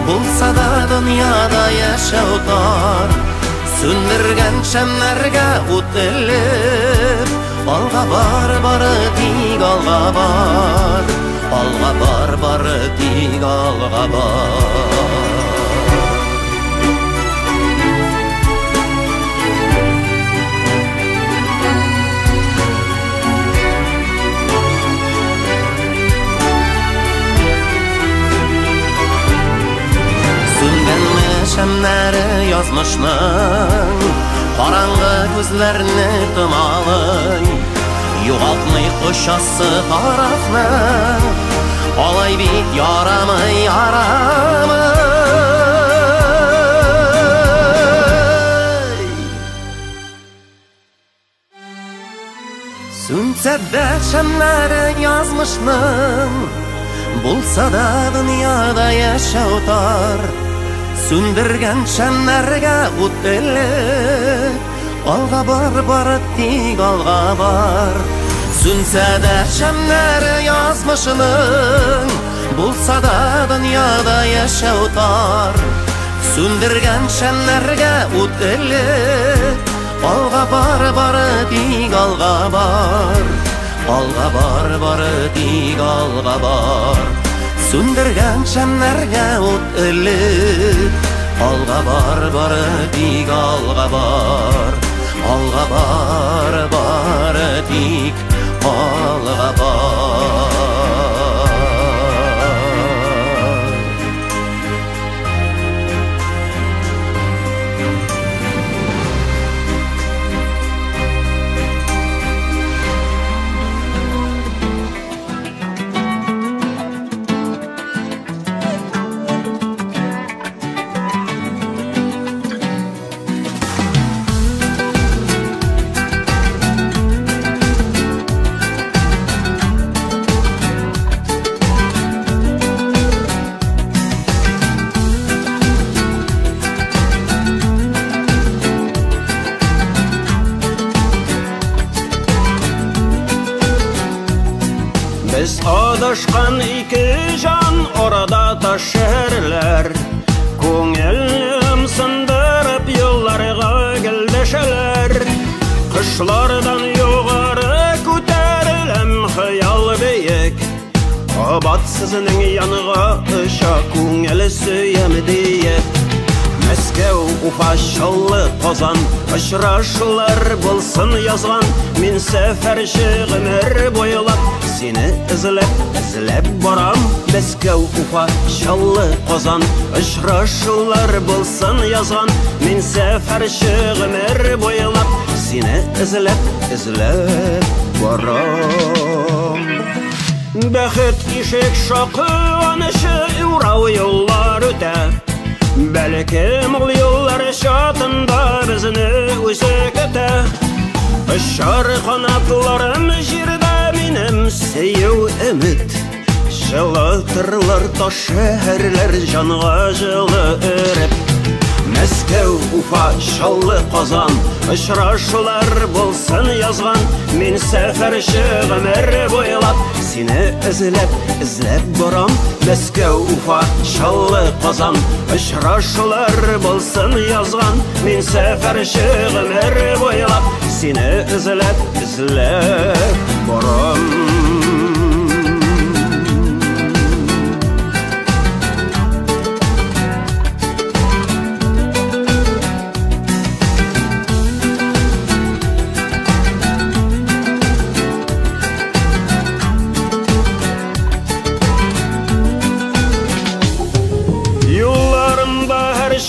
булса да дөньяда яшәү тар. Сүндергән шәмнәргә ут элеп, алга бар, бары тик алга бар. Алга бар, бары тик алга бар. Сүнгәнме шәмнәре язмышның, караңгы күзләрне томалый. Югалтмый кошасы тарафны, алай бит ярамый, ярамый. Sönse de şemleri yazmışның, bulsa da dünyada yaşau tar. Söndürgen şemlerge ut elip, alga bar tik alga bar. Sönse de şemleri yazmışның, bulsa da dünyada yaşau tar. Söndürgen şemlerge ut elip, alga bar tik alga bar. Alga bar tik alga bar. Söndürgen şemlerge ut elip, alga bar tik alga bar. Alga bar tik alga bar. Biz adashqan iki jan orada taşırlar. Ko'nglim sındırıp yollarga geldesheler. Qishlardan yuqori ko'tarilem xayol beyik. Abat sizning yanıga isha ko'ngil suyam deyip. Moskva, Ufa, Shalli, Qozon uchrashuvlar bo'lsin yozgan. Men safar shi'rimir bo'ylab seni izlab boram. Moskva, Ufa, Shalli, Qozon uchrashuvlar bo'lsin yozgan. Men safar shi'rimir bo'ylab seni izlab boram. Baxit eshik shoqonishi uğrav yollar o'tar. Belkim ol yollar şatında bizni o'zi kete. Işar qanatlarım jirde benim seyu ümit. Жылытырлар таш шәһәрләр жанга жылы өреп. Moskva, Ufa, Shalli, Qozon uchrashuvlar bo'lsin yozgan. Men safar shi'rimir bo'ylab seni izlab boram. Moskva, Ufa, Shalli, Qozon uchrashuvlar bo'lsin yozgan. Men safar shi'rimir bo'ylab seni izlab boram.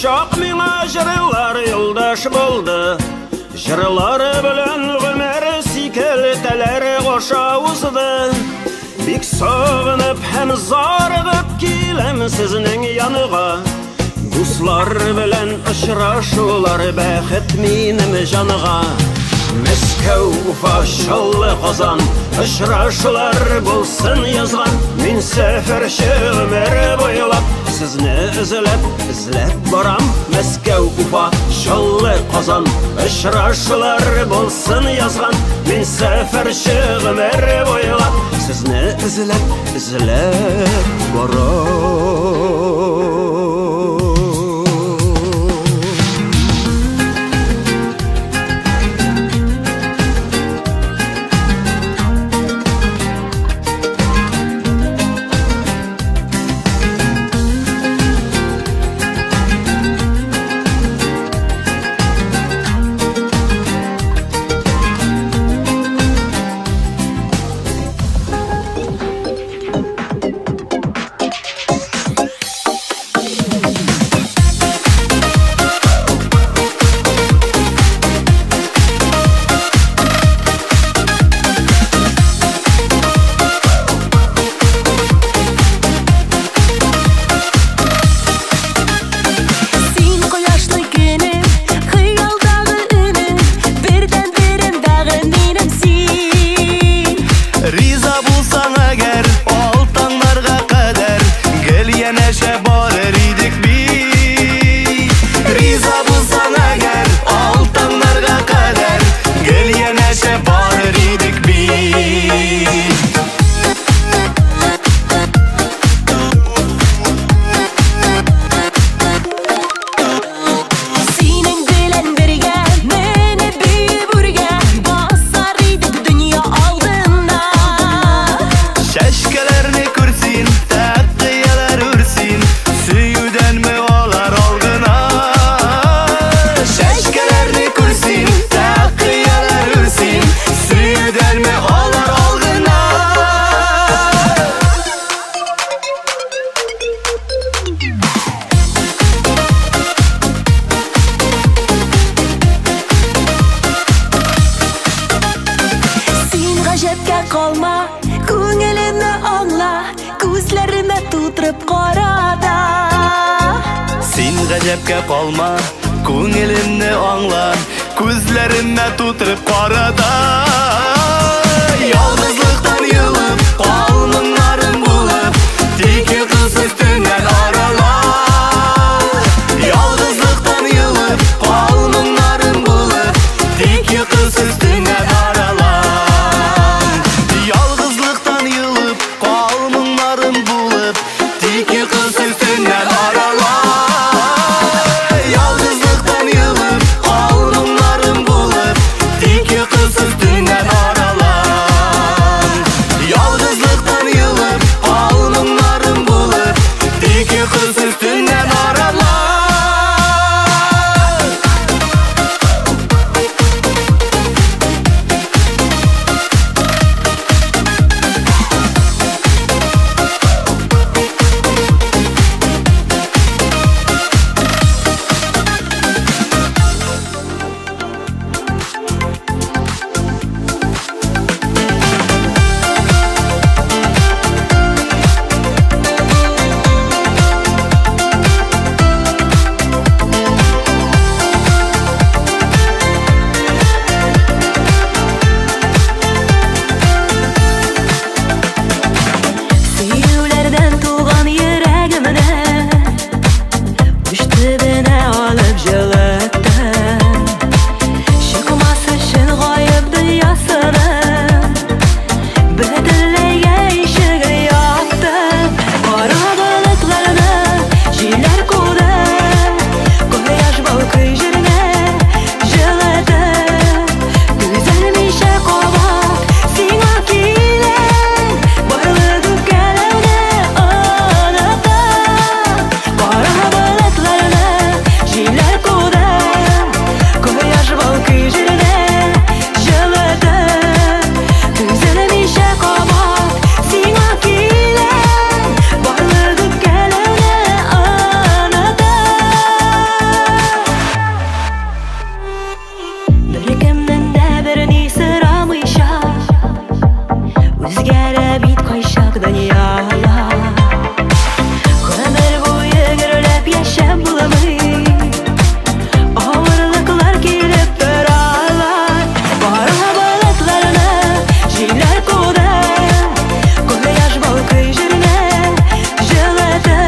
Şaq mingə jırlar yoldaş boldu. Jırlar bilen ömür sikelteler qoşa uzdı. Bik sağınıp hem zarıqıp kilem sizning yanığa. Dostlar bilen uchrashuvlar baxit menim janığa. Moskva, Ufa, Shalli, Qozon uchrashuvlar bo'lsin yozgan. Men safar shi'rimir bo'ylab sizni izlab boram. Moskva, Ufa, Shalli, Qozon uchrashuvlar bo'lsin yozgan. Men safar shi'rimir bo'ylab sizni izlab boram. гаҗәпкә калма, күңелемне аңла, күзләремне тутырып карада. Ялгызлыктан йылып, калмыңнарым булып, тик кыз өстеннән арала. Ялгызлыктан йылып, калмыңнарым булып, тик кыз өстеннән арала. Ялгызлыктан йылып, калмыңнарым булып, тик кыз өстеннән арала. Ялгызлыктан йылып, калмыңнарым булып, тик кыз өстеннән арала. Ялгызлыктан йылып, калмыңнарым булып, тик кыз өстеннән арала. Сөюләрдән туган йөрәгемне Үштебенә алып җылыттым. Чыкмас өчен гаеп дөньясының бөтенләйгә ишеге яптым. Кара болытларны җилләр куды, кояш балкый җиргә җылыды. Түзелмичә кабат сиңа киләм, барлык үпкәләрне оныта. Кара болытларны җилләр куды, кояш балкый җиргә җылыды. Түзелмичә кабат сиңа киләм, барлык үпкәләрне оныта. Беркемнән дә берни сорамыйча үзгәрә бит кайчак дөньялар. Гомер буе гөрләп яшәп булмый, авырлыклар килеп торалар. Кара болытларны җилләр куды, кояш балкый җиргә җылыды.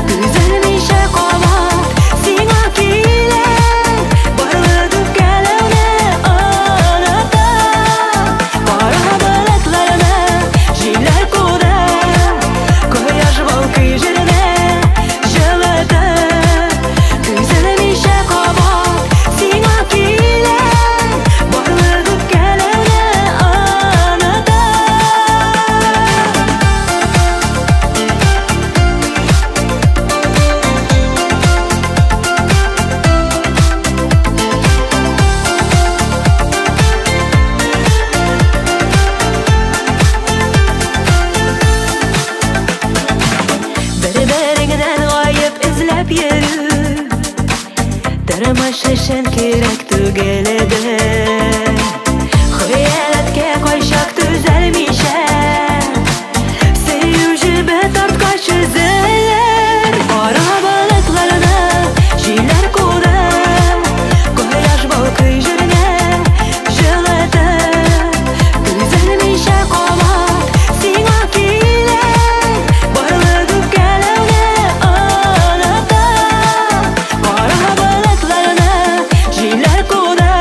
Түзелмичә кабат сиңа киләм, барлык үпкәләрне оныта. Кара болытларны җилләр куды, кояш балкый җиргә җылыды. Түзелмичә кабат сиңа киләм, барлык үпкәләрне оныта. Бер-береңнән гаеп эзләп йөрү тормыш өчен кирәк түгел иде. Хыянәткә кайчак түзәлмичә, сөюче бет арткач өзелер. Кара болытларны җилләр куды, кояш балкый җиргә җылыды. Түзелмичә кабат сиңа киләм, барлык үпкәләрне оныта. Кара болытларны җилләр куды,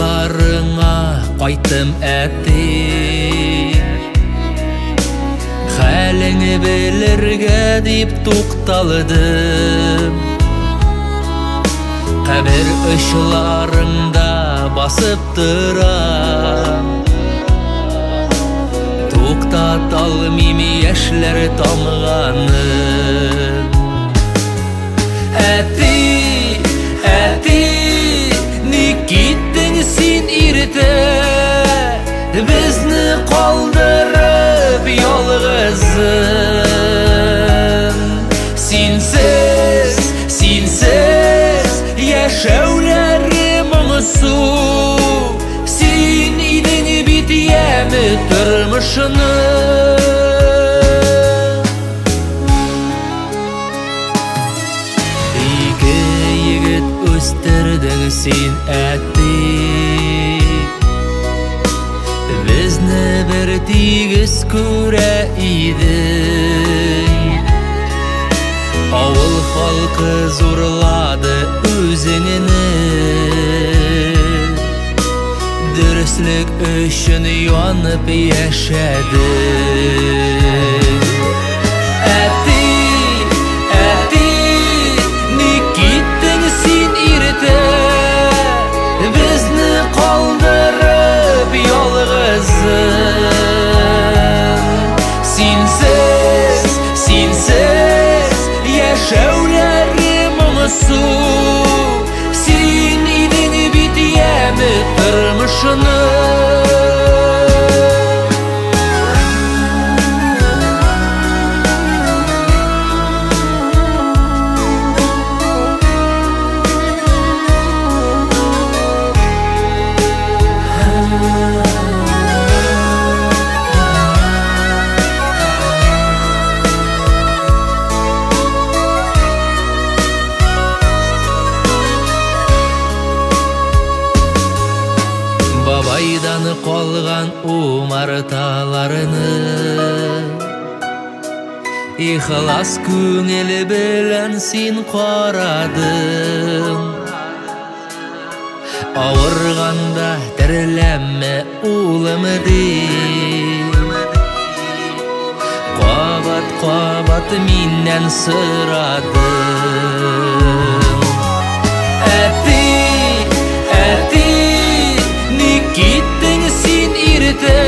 Yollarına qaytım әтті Хәліңі білірге деп тоқталдым Қабір ұшыларыңда басып тұрам Тоқтат алмайм яшьләр тамғанын Әтті, әтті, ник киттің сен иртә Безне калдырып ялгызым Синсез, синсез яшәүләрем моңсу Син идең бит яме тормышны Ике егет үстердең син әтти Безне бер тигез күрә идең Авыл халкы зурлады үзеңне Дөрестлек өчен янып яшәдең Әтти, әтти, ник киттең син иртә Безне калдырып ялгызым Синсез, синсез яшәүләрем моңсу Син идең бит яме тормышны Бабайдан калган умарталарны Ихлас күңел белән син карадың Авырганда терләмме улым дип Кабат-кабат миннән сорадың Әтти, әтти Ник киттең син иртә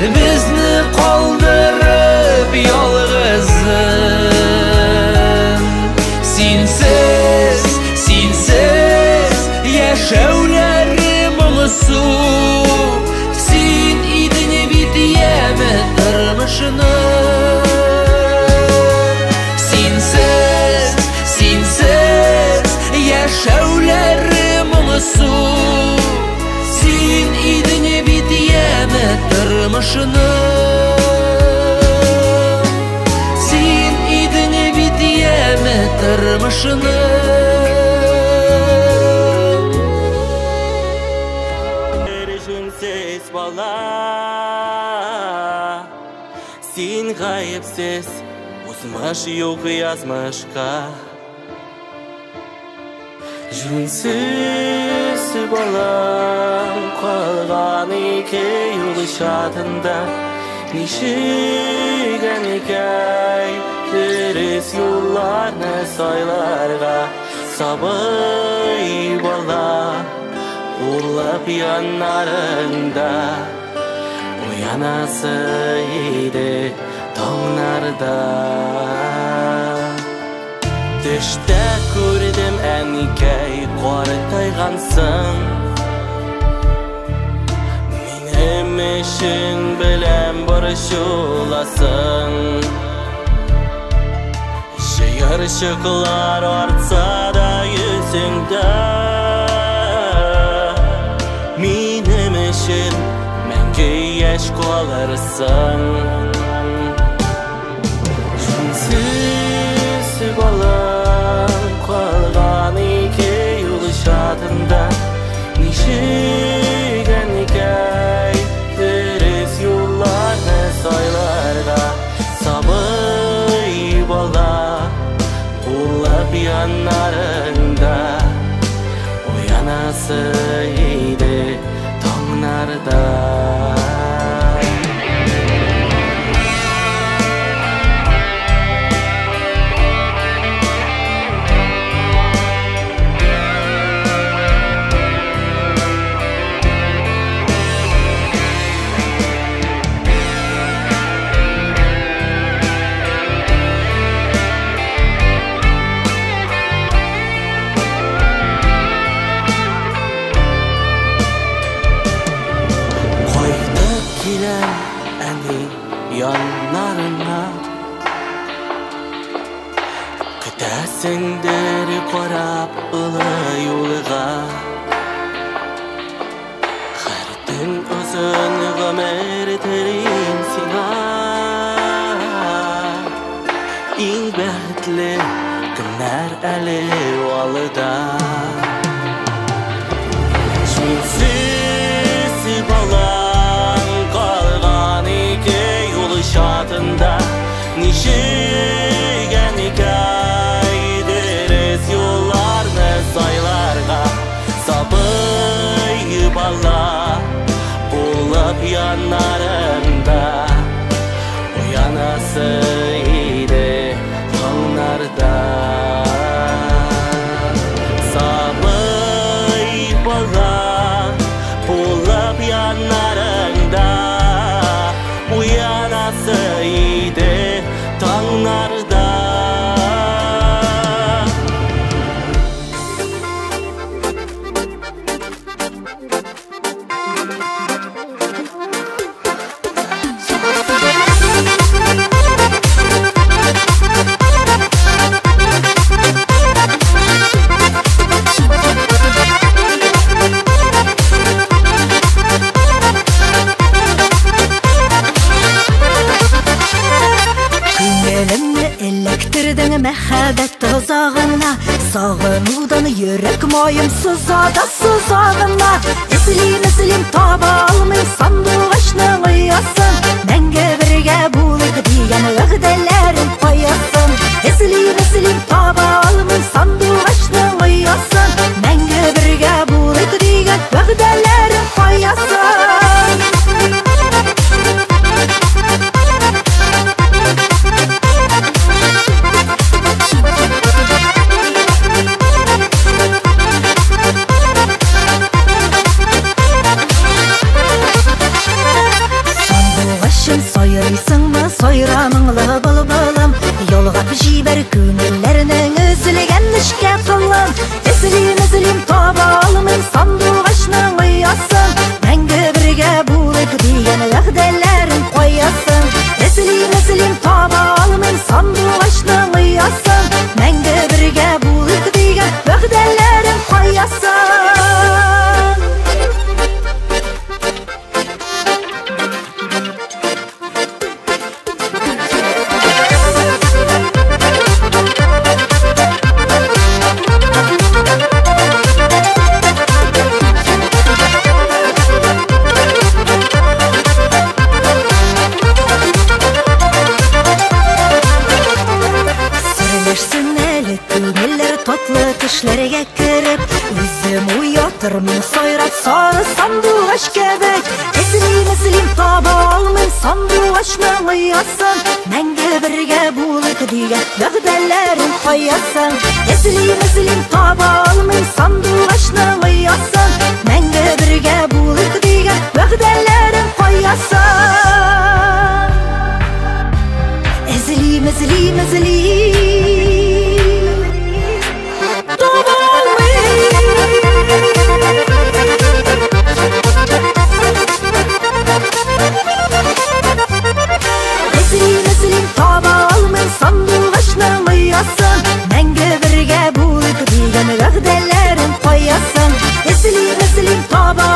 Безне калдырып ялгызым Синсез, синсез яшәүләрем моңсу Син идең бит яме тормышны Синсез, синсез яшәүләрем моңсу Син идең бит яме тормышны Син идең бит яме тормышны Жүнсез бала Син ғайыпсыз Узмаш юк язмышка Жүнсіз балам қалған екеуі шатында Нешеген екей дұрыс юлларны сайларға Сабый бала Улып янарында Уянасы еді тоңнарда Düştә күрдем әнекәй қартайғансың Минем өчен беләм борчуласың Җыерчыклар артса да йөзеңдә Минем өчен мәңге яшь калырсың Жүнсез балам қалған екеуі шатында Нешеген екей дұрыс юлларны сайларға Сабый бала улап янарында Уянасы yanlarına Kütäsingdir qarap ılı yolga Xərtin özün qamər terin sina İng bəhtli günlər əli valıda Şinsiz balan qalğan iki yolu şatında Nişigen hikayediriz yollarını saylarga Sabıy bala bulup yanlarında Uyanasıydı tağlarda Sabıy bala bulup yanlarında Uyanasıydı tağlarda Мәхәббәт тозағына Сағынудан йөрәк майым сызада сызағына Эзлим таба алмый сандуғашның ұясын Мәңгі бірге булык дигән вәгъдәләрен қоясын Эзлим таба алмый сандуғашның ұясын Мәңгі бірге булык дигән вәгъдәләрен қоясын Сайрамыңлы бұлбылым Yolғап жибәр күңелләрнең үзілген ішке қылым Эзлим таба алмый сандуғашның ұясын Мәңгі бірге булык дигән вәгъдәләрен қоясын Эзлим таба алмый сандуғашның ұясын Мәңгі бірге булык дигән вәгъдәләрен қоясын Төшләргә кереп, үзем уятырмын сайрап сары сандуғаш кебек Эзлим таба алмый сандуғашның ұясын Мәңгі бірге булык дигән вәгъдәләрен қоясын Эзлим таба алмый сандуғашның ұясын Мәңгі бірге булык дигән вәгъдәләрен қоясын Эзлим таба алмый сандуғашның ұясын Мәңгі бірге булык дигән вәгъдәләрен қоясын Эзлим таба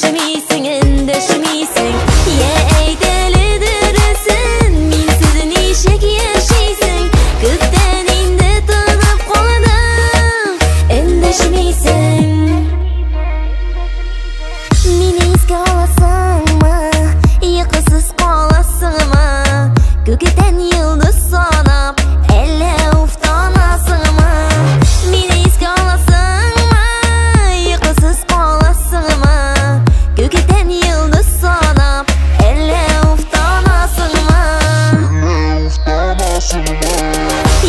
Endəşmiysən, endəşmiysən Ya əydəli dürüsün Min sizin işək yaşaysan Köpdən indi tanıb qoladım Endəşmiysən Meni izgə alasın mı Yıqısız qalasın mı Gökdən yıldız sanab Ələ uftanasın mı Meni izgə alasın mı Yıqısız qalasın mı Gökdən yıldız sanab Ələ uftanasın mı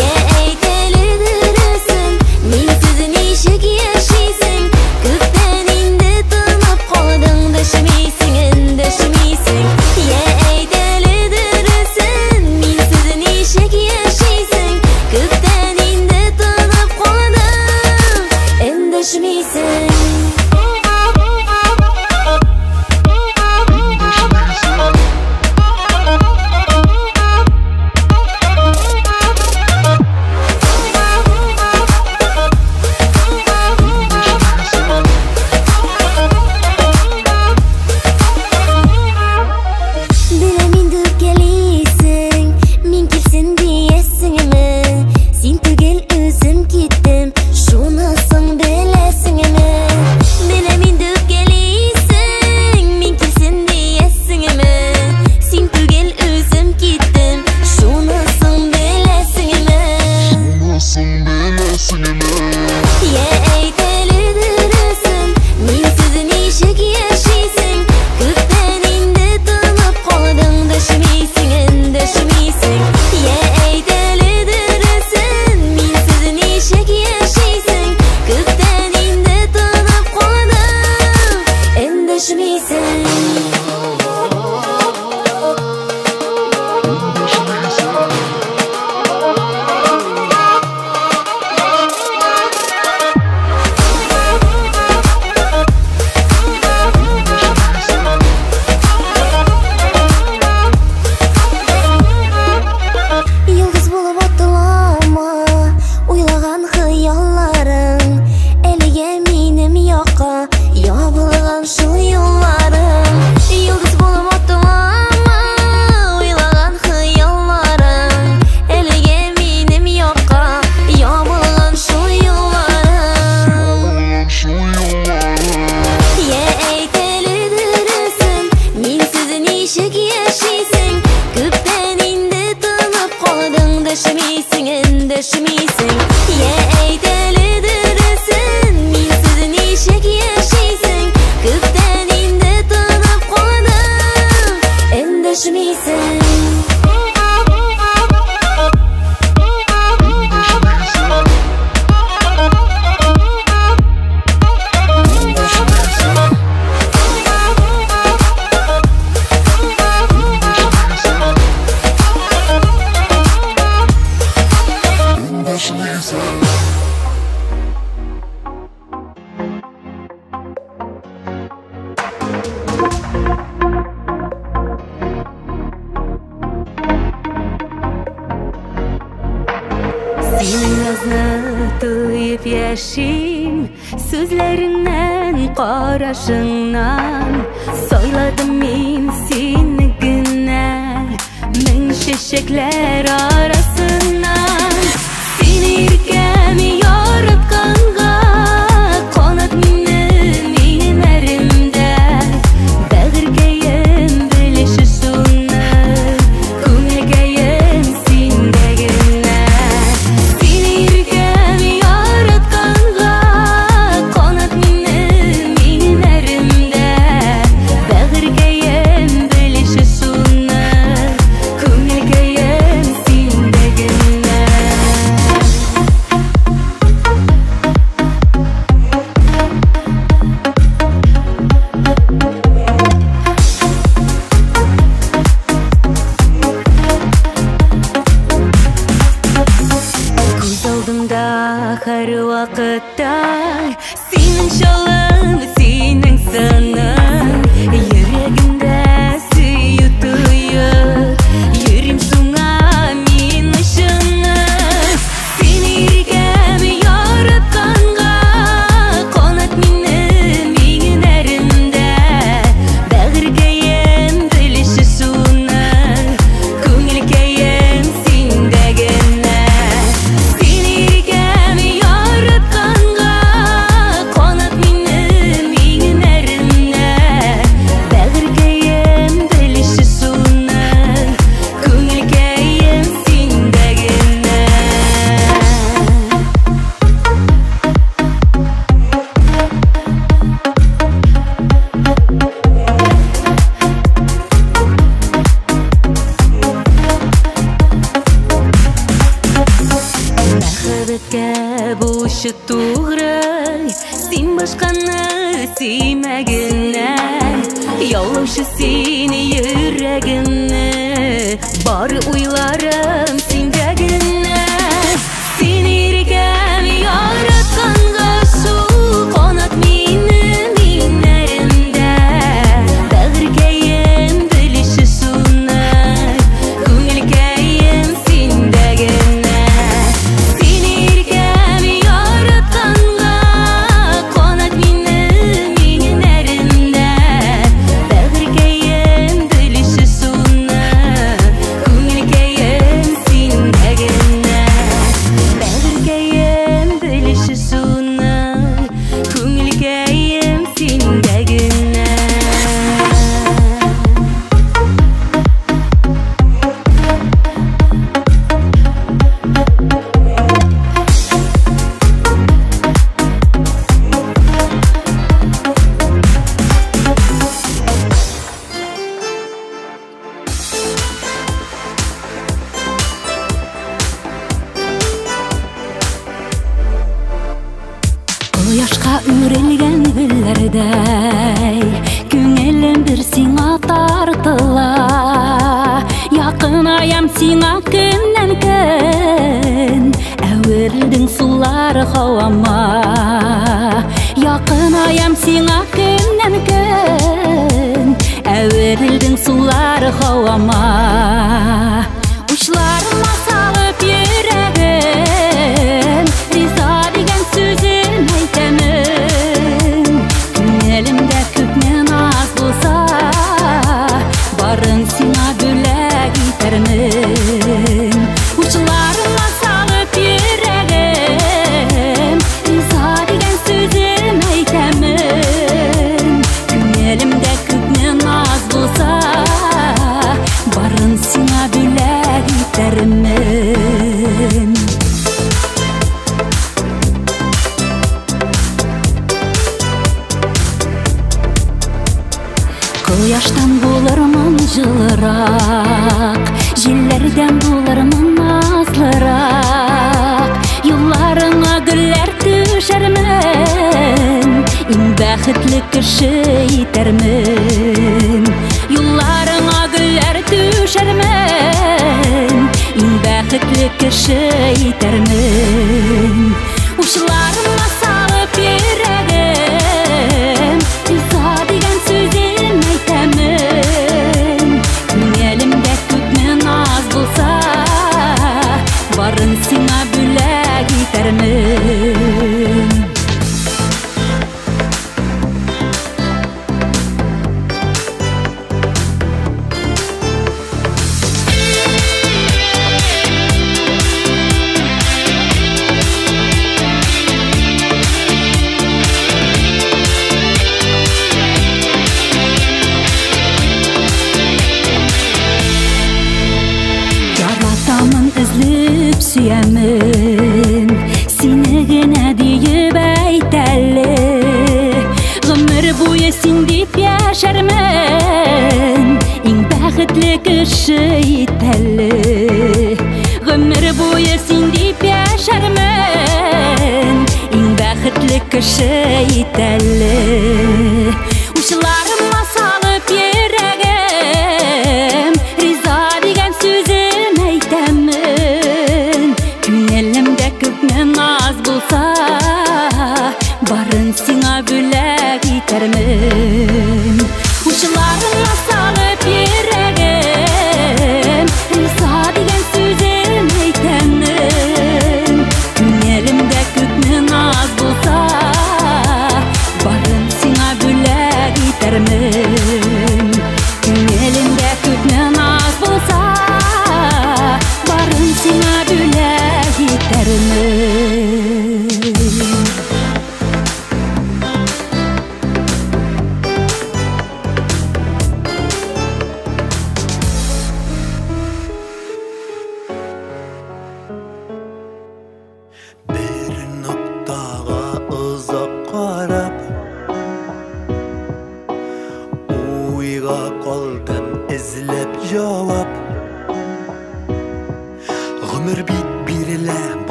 Ya əydəli dürüsün Min sizin işək yaşaysan Köpdən indi tanıb qaldın Dəşmiysən, endəşmiysən Ya əydəli dürüsün Min sizin işək yaşaysan Köpdən indi tanıb qaldın Endəşmiysən Bilemin düp geliysin Min kimsin diyesin mi Sen tügel özüm gittim Şunasın bilesin mi Bilemin düp geliysin Min kimsin diyesin mi Sen tügel özüm gittim Şunasın bilesin mi Ya əydəli dürüsün Min sizin işək yaşaysan Köpdən indi tanıb qaldın Dəşmiysən, endəşmiysən Ya əydəli dürüsün Min sizin işək yaşaysan Köpdən indi tanıb qaldın Endəşmiysən Yıldız bulup atılama Uylаған xıyallarың Әліге менім yoqqa Yabılған şu yollarım Yıldız bulup atılama Uylаған xıyallarың Әліге менім yoqqa Yabılған şu yollarım Ya əydəli dürüsün Min sizin işək yaşaysan Köpdən indi tanıb qaldın Dəşmiysən, endəşmiysən Ya əydəli dürüsün Min sizin işək yaşaysan Köpdən indi tanıb qaldın Endəşmiysən Senin yazını duyup yaşayım Sözlerinden, qarашыңнан Sayladım men seni günler Min şeşekler arasından Seni ürkemi yaratqanға Qanat menim ərimdə Bəğirgəyim bilişi sunna Көңілгәйім сендегіне Seni ürkemi yaratqanға Qanat menim ərimdə Bəğirgəyim bilişi sunna Көңілгәйім сендегіне Yaulauшы seni yüreğine Bari uylarım sendegine Seni erken yaratkanға su Qanat meni minlerinde Bağırkayım bilişi sunar Көңілкайым sendegine Seni erken yaratkanға Qanat meni minlerinde Bağırkayım bilişi sunar Көңілкайым sendegine Bağırkayım bilişi sunar Көңілкайым sendegine Кояшқа үрелген гүллердей Көңілім бір сиңа тартыла Яқын аям сиңа күннен күн Әуірілдің сулары хауама Яқын аям сиңа күннен күн Әуірілдің сулары хауама Учларыма салып йөрәгем Риза деген сөзін айтамын Күңелімдә күпме наз болса Барын сиңа бүләк итермін Учларыма салып йөрәгем Риза деген сөзін айтамын Күңелімдә күпме наз болса Барын сиңа бүләк итермін Кояштан булырмын жылырақ Җилләрдән булырмын назлырак Юлларыңа гөлләр түшәрмен Иң бәхетле кеше итермен Юлларыңа гөлләр түшәрмен Иң бәхетле кеше итермен Учларыма салып йөрәгем Риза деген сөзен айтамын Күңелімдә күпме наз болса Барын сиңа бүләк итермен Яратамын үзлеп сөямін Сине генә диеп әйтәле Гомер буе син дип яшәрмен Иң бәхетле кеше итәле Гомер буе син дип яшәрмен Иң бәхетле кеше итәле Учларыма салып йөрәгем Риза деген сүзен әйтәмен Күңелемдә күпме наз булса Барын сиңа бүләк итермен Учларыма салып йөрәгем Риза деген сүзен әйтәмен Күңелемдә күпме наз булса Барын сиңа бүләк итермен Күңелемдә күпме наз булса Барын сиңа бүләк итермен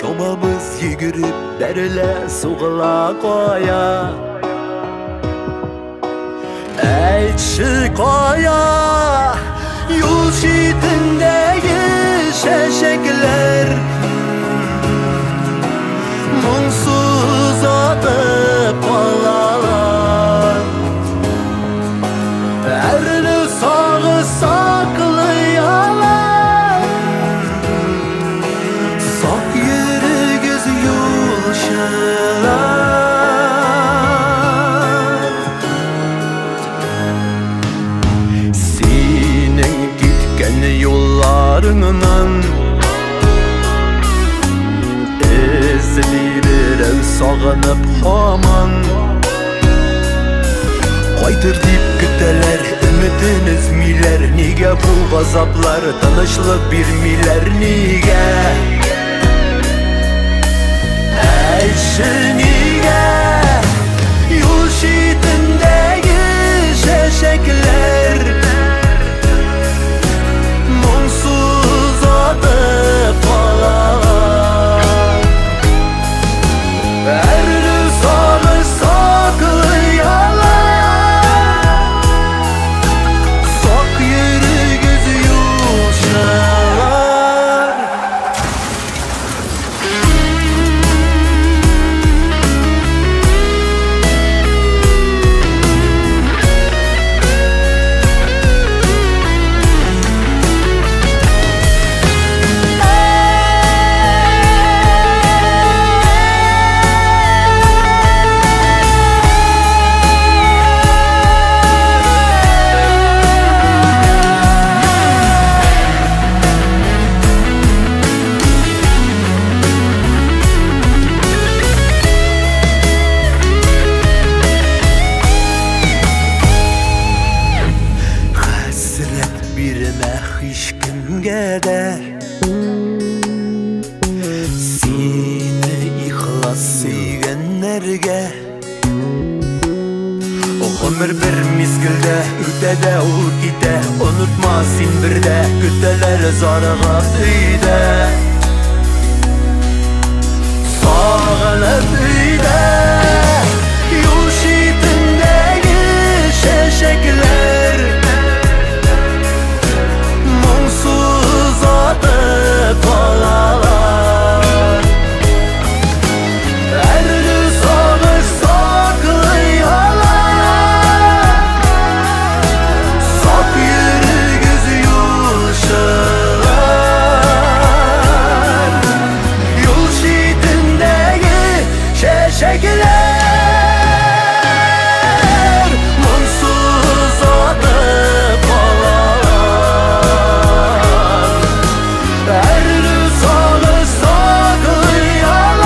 Şomamız yürüp derle suğula koya Çıkaya yol şitindeki şeşekler Munsuz atıp kalalar Erini sağı saklayalar Sak yeri göz yolşalar Yollarından ezlibirim sağınıp haman Qaytır deyip küteler ümidiniz miler Nige bu gazaplar tanışlık bilmiler nige Ayşe nige Yol şitindeki şeşekler Munsuz atıp kalar Erini sağı saklayalar Sak yeri gözü yolşalar Seni ihlas seygenlerge O ömür bir mizgilde Ütede ul gide Unutma sin birde Küteler zarıga üyde Sağınıp üyde Yol şitindeki şeşekler Munsuz atıp kalalar Erini sağı saklayalar Sak yeri gözü yolşalar Yol şitindeki şeşekler Munsuz atıp kalalar Erini sağı saklayalar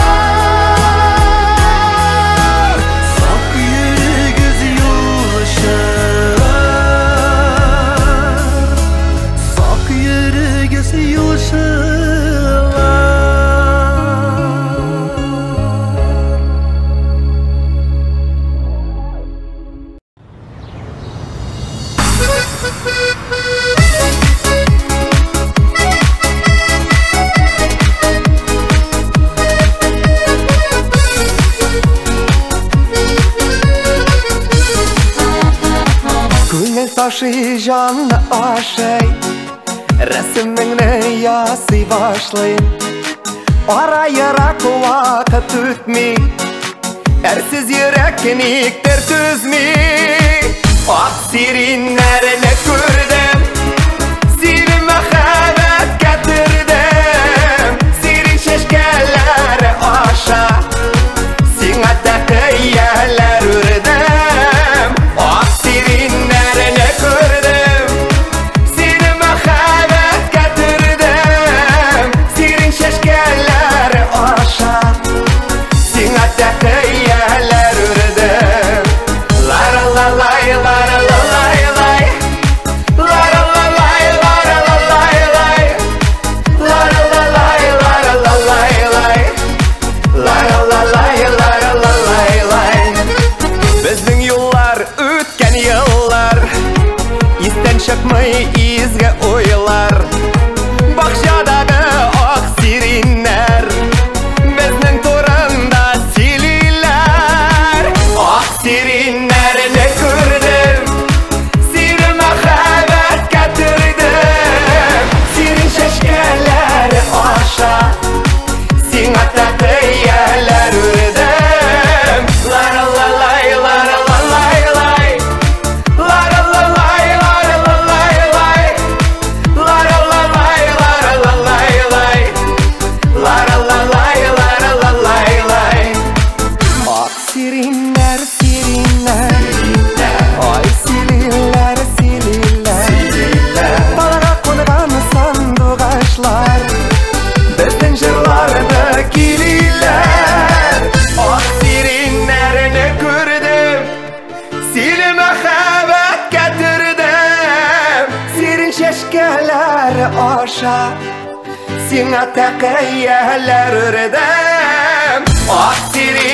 Sak yeri gözü yolşalar Sak yeri gözü yolşalar Күңел ташы жанны ашай Рәсіміңні ясый башлай Ара-йырақ вақыт өтмей Әрсіз йөрәк никтер түзмей Ақ сиреннәріне күрдім Сирен мәхәббәт кәтірдім Сирен шешкәләре аша Сиңа тәқияләр үрдім Ақ сиреннәріне күрдім Сирен мәхәббәт кәтірдім Сирен шешкәләре аша Сиңа тәқияләр үрдім Лара-ла-лай, лара-ла-лай-лай Лара-ла-лай, лара-ла-лай-лай Лара-ла-лай, лара-ла-лай-лай Лара-ла-лай, лара-ла-лай-лай Безнең юллар үткән еллар Истән чыкмый изге уйлар Бакчадагы ак сиреннәр Безнең турында сөйлиләр Ак сиреннәрне күрдем aşa Sina teqeyyeler üredem Aksiri